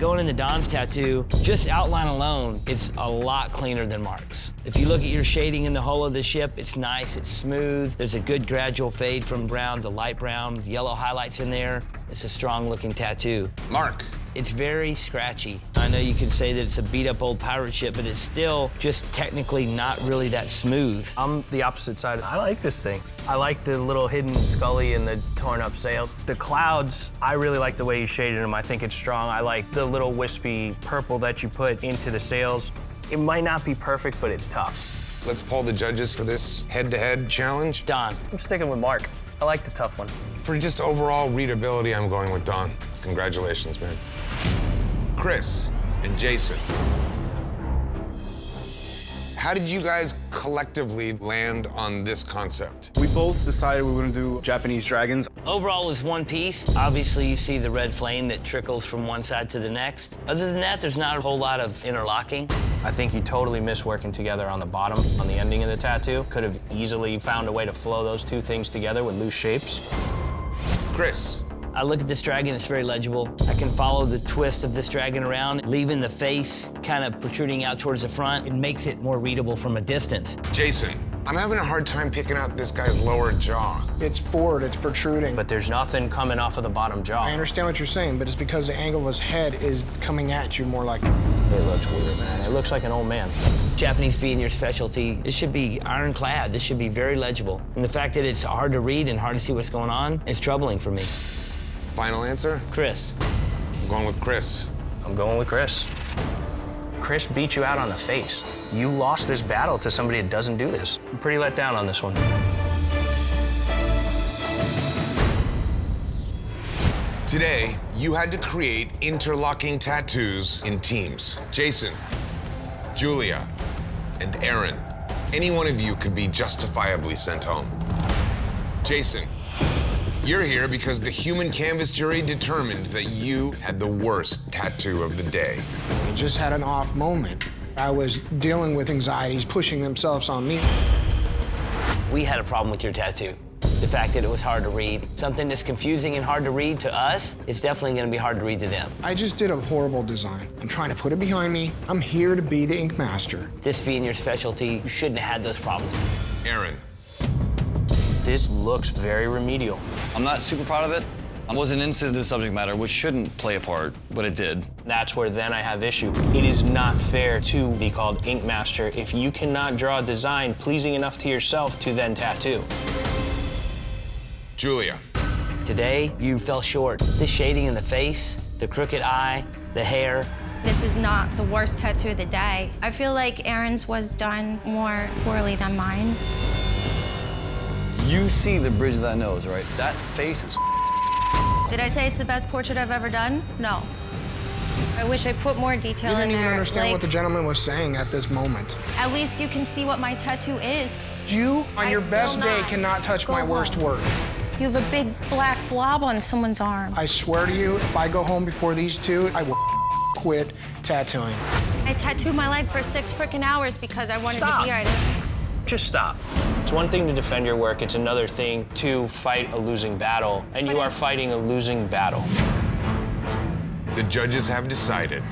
Speaker 10: Going into Don's tattoo, just outline alone, it's a lot cleaner than Mark's. If you look at your shading in the hull of the ship, it's nice, it's smooth. There's a good gradual fade from brown to light brown, yellow highlights in there. It's a strong looking tattoo.
Speaker 1: Mark.
Speaker 10: It's very scratchy. I know you can say that it's a beat up old pirate ship, but it's still just technically not really that smooth.
Speaker 2: I'm the opposite side. I like this thing. I like the little hidden scully and the torn up sail. The clouds, I really like the way you shaded them. I think it's strong. I like the little wispy purple that you put into the sails. It might not be perfect, but it's tough.
Speaker 1: Let's poll the judges for this head-to-head challenge.
Speaker 10: Don.
Speaker 2: I'm sticking with Mark. I like the tough one.
Speaker 1: For just overall readability, I'm going with Don. Congratulations, man. Chris and Jason. How did you guys collectively land on this concept?
Speaker 27: We both decided we were gonna do Japanese dragons.
Speaker 10: Overall is one piece. Obviously, you see the red flame that trickles from one side to the next. Other than that, there's not a whole lot of interlocking.
Speaker 2: I think you totally missed working together on the bottom, on the ending of the tattoo. Could have easily found a way to flow those two things together with loose shapes.
Speaker 1: Chris.
Speaker 10: I look at this dragon, it's very legible. I can follow the twist of this dragon around, leaving the face kind of protruding out towards the front. It makes it more readable from a distance.
Speaker 1: Jason. I'm having a hard time picking out this guy's lower jaw.
Speaker 18: It's forward, it's protruding.
Speaker 2: But there's nothing coming off of the bottom jaw.
Speaker 18: I understand what you're saying, but it's because the angle of his head is coming at you more like...
Speaker 2: It looks weird, man. It looks like an old man.
Speaker 10: Japanese being your specialty, this should be ironclad. This should be very legible. And the fact that it's hard to read and hard to see what's going on is troubling for me.
Speaker 1: Final answer?
Speaker 10: Chris.
Speaker 1: I'm going with Chris.
Speaker 2: I'm going with Chris. Chris beat you out on the face. You lost this battle to somebody that doesn't do this. I'm pretty let down on this one.
Speaker 1: Today, you had to create interlocking tattoos in teams. Jason, Julia, and Aaron. Any one of you could be justifiably sent home. Jason, You're here because the human canvas jury determined that you had the worst tattoo of the day.
Speaker 18: I just had an off moment. I was dealing with anxieties pushing themselves on me.
Speaker 10: We had a problem with your tattoo. The fact that it was hard to read. Something that's confusing and hard to read to us, it's definitely gonna be hard to read to them.
Speaker 18: I just did a horrible design. I'm trying to put it behind me. I'm here to be the ink master.
Speaker 10: This being your specialty, you shouldn't have had those problems.
Speaker 1: Aaron.
Speaker 2: This looks very remedial.
Speaker 8: I'm not super proud of it. I wasn't into the subject matter, which shouldn't play a part, but it did.
Speaker 2: That's where then I have issue. It is not fair to be called Ink Master if you cannot draw a design pleasing enough to yourself to then tattoo.
Speaker 1: Julia.
Speaker 10: Today, you fell short. The shading in the face, the crooked eye, the hair.
Speaker 17: This is not the worst tattoo of the day. I feel like Aaron's was done more poorly than mine.
Speaker 8: You see the bridge of that nose, right? That face is
Speaker 17: Did I say it's the best portrait I've ever done? No. I wish I put more detail
Speaker 18: You
Speaker 17: in
Speaker 18: didn't even
Speaker 17: there.
Speaker 18: understand what the gentleman was saying at this moment.
Speaker 17: At least you can see what my tattoo is.
Speaker 18: You, on your best
Speaker 17: will
Speaker 18: day,
Speaker 17: not
Speaker 18: cannot touch
Speaker 17: go
Speaker 18: my worst
Speaker 17: home.
Speaker 18: work.
Speaker 17: You have a big black blob on someone's arm.
Speaker 18: I swear to you, if I go home before these two, I will quit tattooing.
Speaker 17: I tattooed my leg for 6 freaking hours because I wanted
Speaker 2: Stop.
Speaker 17: to be right.
Speaker 2: Just stop. It's one thing to defend your work, it's another thing to fight a losing battle, and you are fighting a losing battle.
Speaker 1: The judges have decided.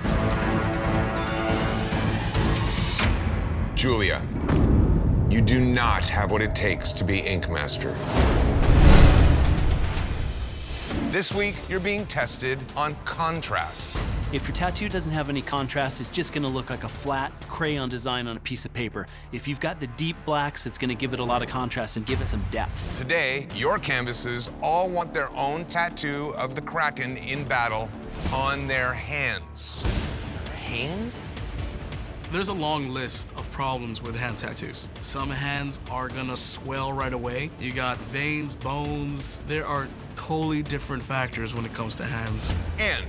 Speaker 1: Julia, you do not have what it takes to be Ink Master. This week, you're being tested on contrast.
Speaker 13: If your tattoo doesn't have any contrast, it's just gonna look like a flat crayon design on a piece of paper. If you've got the deep blacks, it's gonna give it a lot of contrast and give it some depth.
Speaker 1: Today, your canvases all want their own tattoo of the Kraken in battle on their hands.
Speaker 10: Hands?
Speaker 15: There's a long list of problems with hand tattoos. Some hands are gonna swell right away. You got veins, bones. There are totally different factors when it comes to hands.
Speaker 1: And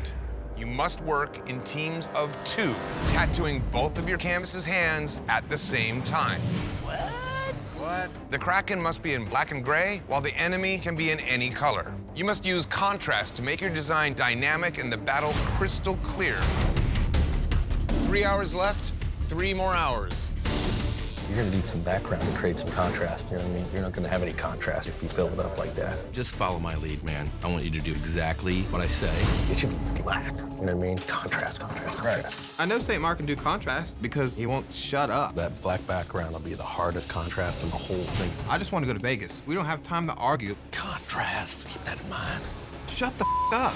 Speaker 1: you must work in teams of 2, tattooing both of your canvas's hands at the same time. What? The Kraken must be in black and gray, while the enemy can be in any color. You must use contrast to make your design dynamic and the battle crystal clear. 3 hours left, 3 more hours.
Speaker 19: You're gonna need some background to create some contrast, you know what I mean? You're not gonna have any contrast if you fill it up like that.
Speaker 21: Just follow my lead, man. I want you to do exactly what I say.
Speaker 19: It should be black, you know what I mean? Contrast, contrast, contrast.
Speaker 23: I know St. Mark can do contrast because he won't shut up.
Speaker 19: That black background will be the hardest contrast in the whole thing.
Speaker 23: I just want to go to Vegas. We don't have time to argue.
Speaker 19: Contrast, keep that in mind.
Speaker 23: Shut the up.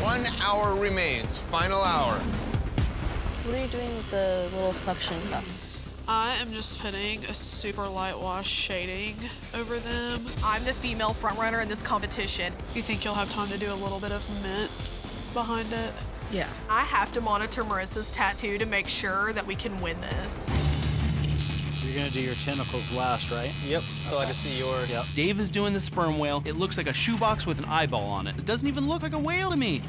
Speaker 1: 1 hour remains, final hour.
Speaker 24: What are you doing with the little suction cups?
Speaker 25: I am just putting a super light wash shading over them. I'm the female frontrunner in this competition. You think you'll have time to do a little bit of mint behind it?
Speaker 24: Yeah.
Speaker 25: I have to monitor Marissa's tattoo to make sure that we can win this.
Speaker 26: You're gonna do your tentacles last, right?
Speaker 11: Yep, so I can see yours.
Speaker 26: Yep.
Speaker 11: Dave is doing the sperm whale. It looks like a shoebox with an eyeball on it. It doesn't even look like a whale to me.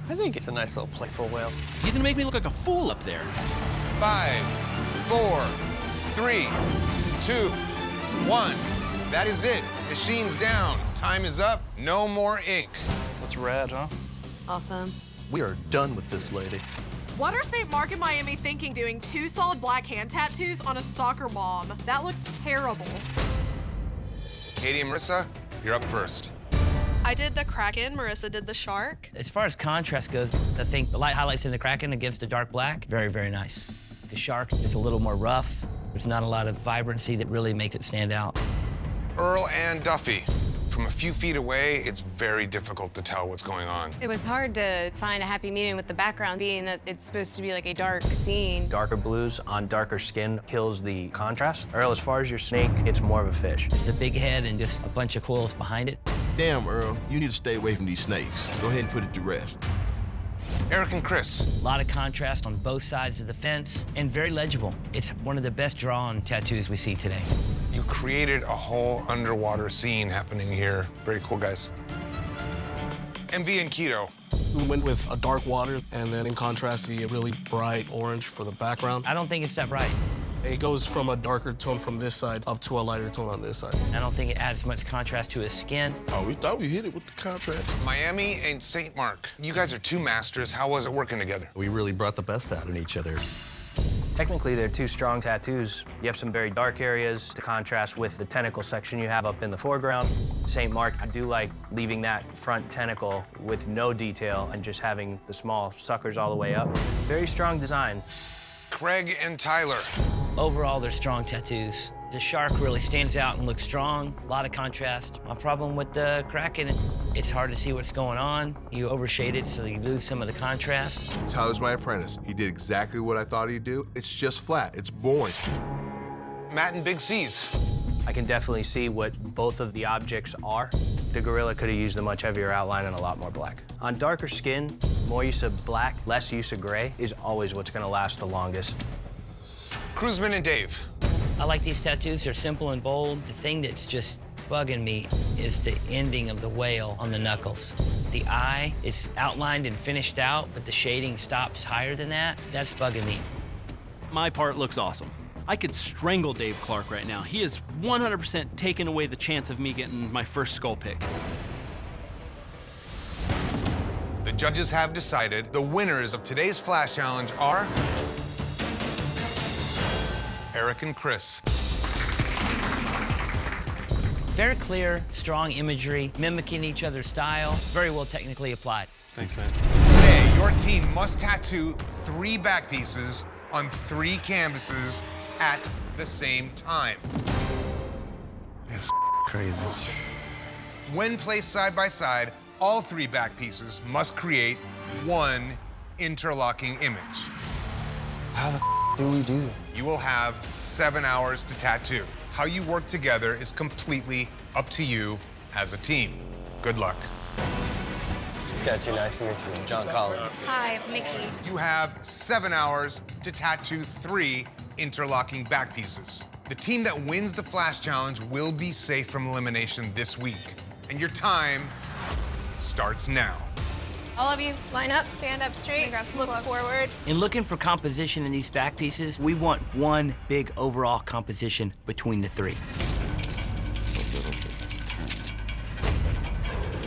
Speaker 11: I think it's a nice little playful whale. He's gonna make me look like a fool up there.
Speaker 1: 5, 4, 3, 2, 1. That is it. Machine's down. Time is up. No more ink.
Speaker 26: That's rad, huh?
Speaker 25: Awesome.
Speaker 19: We are done with this lady.
Speaker 25: What are St. Mark and Miami thinking doing 2 solid black hand tattoos on a soccer mom? That looks terrible.
Speaker 1: Katie and Marissa, you're up first.
Speaker 25: I did the Kraken, Marissa did the shark.
Speaker 10: As far as contrast goes, I think the light highlights in the Kraken against the dark black, very, very nice. The shark is a little more rough. There's not a lot of vibrancy that really makes it stand out.
Speaker 1: Earl and Duffy. From a few feet away, it's very difficult to tell what's going on.
Speaker 12: It was hard to find a happy medium with the background being that it's supposed to be like a dark scene.
Speaker 2: Darker blues on darker skin kills the contrast. Earl, as far as your snake, it's more of a fish.
Speaker 10: It's a big head and just a bunch of coils behind it.
Speaker 21: Damn, Earl, you need to stay away from these snakes. Go ahead and put it to rest.
Speaker 1: Eric and Chris.
Speaker 10: A lot of contrast on both sides of the fence and very legible. It's one of the best drawn tattoos we see today.
Speaker 1: You created a whole underwater scene happening here. Very cool, guys. MV and Keto.
Speaker 15: We went with a dark water and then in contrast, the really bright orange for the background.
Speaker 10: I don't think it's that bright.
Speaker 15: It goes from a darker tone from this side up to a lighter tone on this side.
Speaker 10: I don't think it adds much contrast to his skin.
Speaker 21: Oh, we thought we hit it with the contrast.
Speaker 1: Miami and St. Mark. You guys are two masters. How was it working together?
Speaker 19: We really brought the best out in each other.
Speaker 2: Technically, they're two strong tattoos. You have some very dark areas to contrast with the tentacle section you have up in the foreground. St. Mark, I do like leaving that front tentacle with no detail and just having the small suckers all the way up. Very strong design.
Speaker 1: Craig and Tyler.
Speaker 10: Overall, they're strong tattoos. The shark really stands out and looks strong, a lot of contrast. My problem with the Kraken, it's hard to see what's going on. You overshade it so you lose some of the contrast.
Speaker 21: Tyler's my apprentice. He did exactly what I thought he'd do. It's just flat. It's boring.
Speaker 1: Matt and Big C's.
Speaker 2: I can definitely see what both of the objects are. The gorilla could have used a much heavier outline and a lot more black. On darker skin, more use of black, less use of gray is always what's gonna last the longest.
Speaker 1: Cruzman and Dave.
Speaker 10: I like these tattoos. They're simple and bold. The thing that's just bugging me is the ending of the whale on the knuckles. The eye is outlined and finished out, but the shading stops higher than that. That's bugging me.
Speaker 13: My part looks awesome. I could strangle Dave Clark right now. He has 100% taken away the chance of me getting my first skull pick.
Speaker 1: The judges have decided the winners of today's Flash Challenge are Eric and Chris.
Speaker 10: Very clear, strong imagery, mimicking each other's style. Very well technically applied.
Speaker 4: Thanks, man.
Speaker 1: Today, your team must tattoo 3 back pieces on 3 canvases at the same time.
Speaker 21: That's crazy.
Speaker 1: When placed side by side, all 3 back pieces must create one interlocking image.
Speaker 21: How the do we do that?
Speaker 1: You will have 7 hours to tattoo. How you work together is completely up to you as a team. Good luck.
Speaker 14: Sketchy, nice to meet you. John Collins.
Speaker 12: Hi, Nikki.
Speaker 1: You have 7 hours to tattoo 3 interlocking back pieces. The team that wins the Flash Challenge will be safe from elimination this week. And your time starts now.
Speaker 12: All of you, line up, stand up straight, look forward.
Speaker 10: In looking for composition in these back pieces, we want one big overall composition between the 3.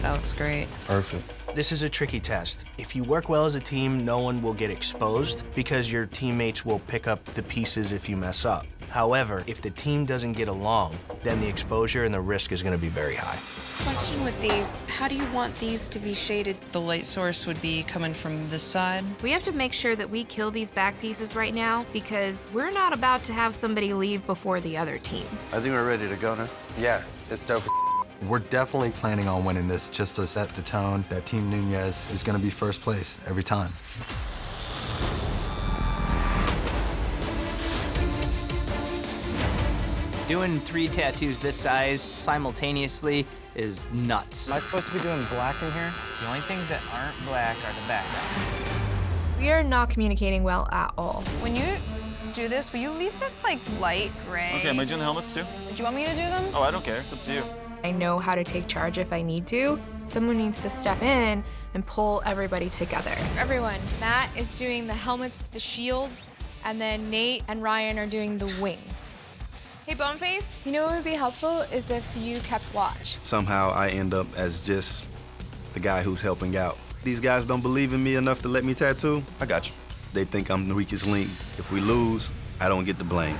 Speaker 5: That looks great.
Speaker 21: Perfect.
Speaker 2: This is a tricky test. If you work well as a team, no one will get exposed because your teammates will pick up the pieces if you mess up. However, if the team doesn't get along, then the exposure and the risk is gonna be very high.
Speaker 12: Question with these, how do you want these to be shaded?
Speaker 5: The light source would be coming from this side.
Speaker 17: We have to make sure that we kill these back pieces right now because we're not about to have somebody leave before the other team.
Speaker 21: I think we're ready to go now.
Speaker 14: Yeah, it's dope.
Speaker 3: We're definitely planning on winning this just to set the tone that Team Nunez is going to be first place every time.
Speaker 6: Doing 3 tattoos this size simultaneously is nuts.
Speaker 7: Am I supposed to be doing black in here? The only things that aren't black are the background.
Speaker 17: We are not communicating well at all.
Speaker 12: When you do this, will you leave this like light gray?
Speaker 9: Okay, am I doing the helmets too?
Speaker 12: Do you want me to do them?
Speaker 9: Oh, I don't care. It's up to you.
Speaker 17: I know how to take charge if I need to. Someone needs to step in and pull everybody together.
Speaker 12: Everyone, Matt is doing the helmets, the shields, and then Nate and Ryan are doing the wings. Hey, Boneface, you know what would be helpful is if you kept watch.
Speaker 16: Somehow I end up as just the guy who's helping out. These guys don't believe in me enough to let me tattoo. I got you. They think I'm the weakest link. If we lose, I don't get the blame.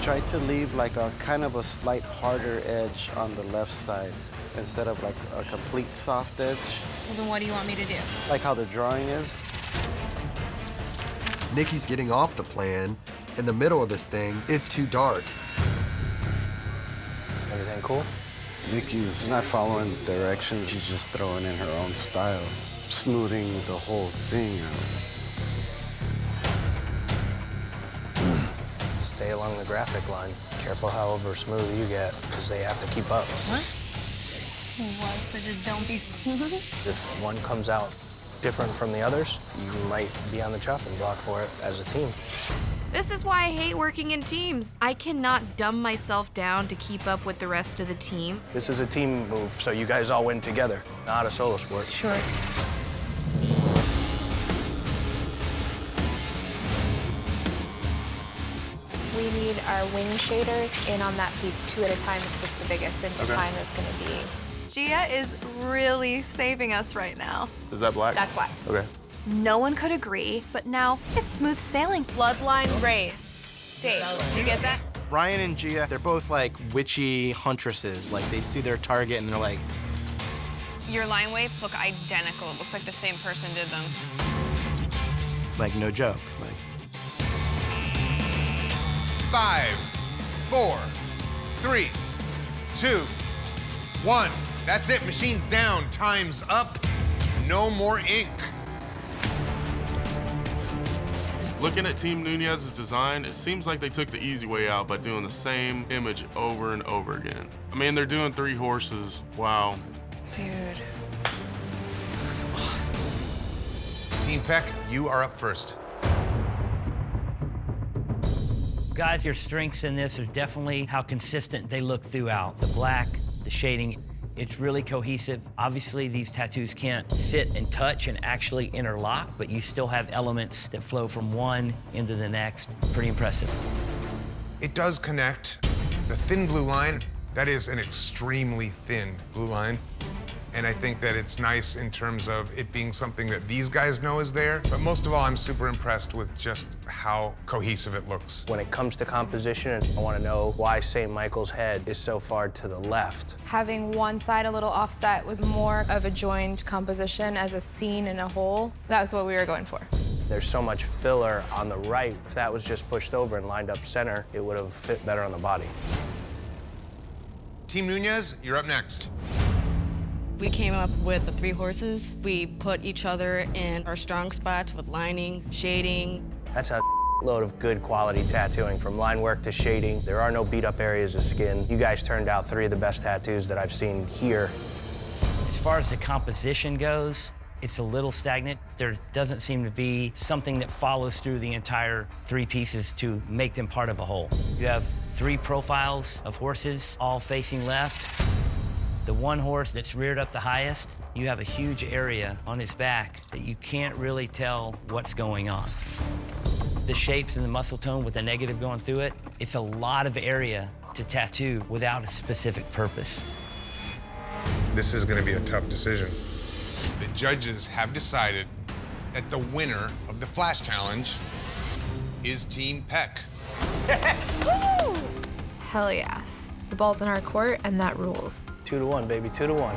Speaker 20: Try to leave like a kind of a slight harder edge on the left side instead of like a complete soft edge.
Speaker 12: Well, then what do you want me to do?
Speaker 20: Like how the drawing is.
Speaker 3: Nikki's getting off the plan. In the middle of this thing, it's too dark.
Speaker 20: Everything cool? Nikki's not following directions, she's just throwing in her own style, smoothing the whole thing out.
Speaker 2: Stay along the graphic line. Careful how over smooth you get, because they have to keep up.
Speaker 12: What? What? So just don't be smooth?
Speaker 2: If one comes out different from the others, you might be on the chopping block for it as a team.
Speaker 17: This is why I hate working in teams. I cannot dumb myself down to keep up with the rest of the team.
Speaker 2: This is a team move, so you guys all win together, not a solo sport.
Speaker 17: Sure.
Speaker 12: need our wing shaders in on that piece 2 at a time because it's the biggest and the time is gonna be.
Speaker 8: Gia is really saving us right now.
Speaker 9: Is that black?
Speaker 12: That's black.
Speaker 9: Okay.
Speaker 8: No one could agree, but now it's smooth sailing.
Speaker 12: Bloodline race. Dave, did you get that?
Speaker 11: Ryan and Gia, they're both like witchy huntresses. Like they see their target and they're like,
Speaker 18: Your line weights look identical. It looks like the same person did them.
Speaker 11: like no joke. Like
Speaker 1: 5, 4, 3, 2, 1. That's it, machine's down, time's up. No more ink.
Speaker 4: Looking at Team Nunez's design, it seems like they took the easy way out by doing the same image over and over again. I mean, they're doing 3 horses. Wow.
Speaker 18: Dude, this is awesome.
Speaker 1: Team Peck, you are up first.
Speaker 10: Guys, your strengths in this are definitely how consistent they look throughout. The black, the shading, it's really cohesive. Obviously, these tattoos can't sit and touch and actually interlock, but you still have elements that flow from one into the next. Pretty impressive.
Speaker 1: It does connect. The thin blue line, that is an extremely thin blue line. And I think that it's nice in terms of it being something that these guys know is there. But most of all, I'm super impressed with just how cohesive it looks.
Speaker 2: When it comes to composition, I want to know why St. Michael's head is so far to the left.
Speaker 12: Having one side a little offset was more of a joined composition as a scene in a whole. That was what we were going for.
Speaker 2: There's so much filler on the right. If that was just pushed over and lined up center, it would have fit better on the body.
Speaker 1: Team Nunez, you're up next.
Speaker 22: We came up with the 3 horses. We put each other in our strong spots with lining, shading.
Speaker 2: That's a load of good quality tattooing, from line work to shading. There are no beat up areas of skin. You guys turned out 3 of the best tattoos that I've seen here.
Speaker 10: As far as the composition goes, it's a little stagnant. There doesn't seem to be something that follows through the entire 3 pieces to make them part of a whole. You have 3 profiles of horses, all facing left. The one horse that's reared up the highest, you have a huge area on his back that you can't really tell what's going on. The shapes and the muscle tone with the negative going through it, it's a lot of area to tattoo without a specific purpose.
Speaker 1: This is going to be a tough decision. The judges have decided that the winner of the Flash Challenge is Team Peck.
Speaker 12: Hell yes. The ball's in our court, and that rules.
Speaker 2: 2 to 1, baby, 2 to 1.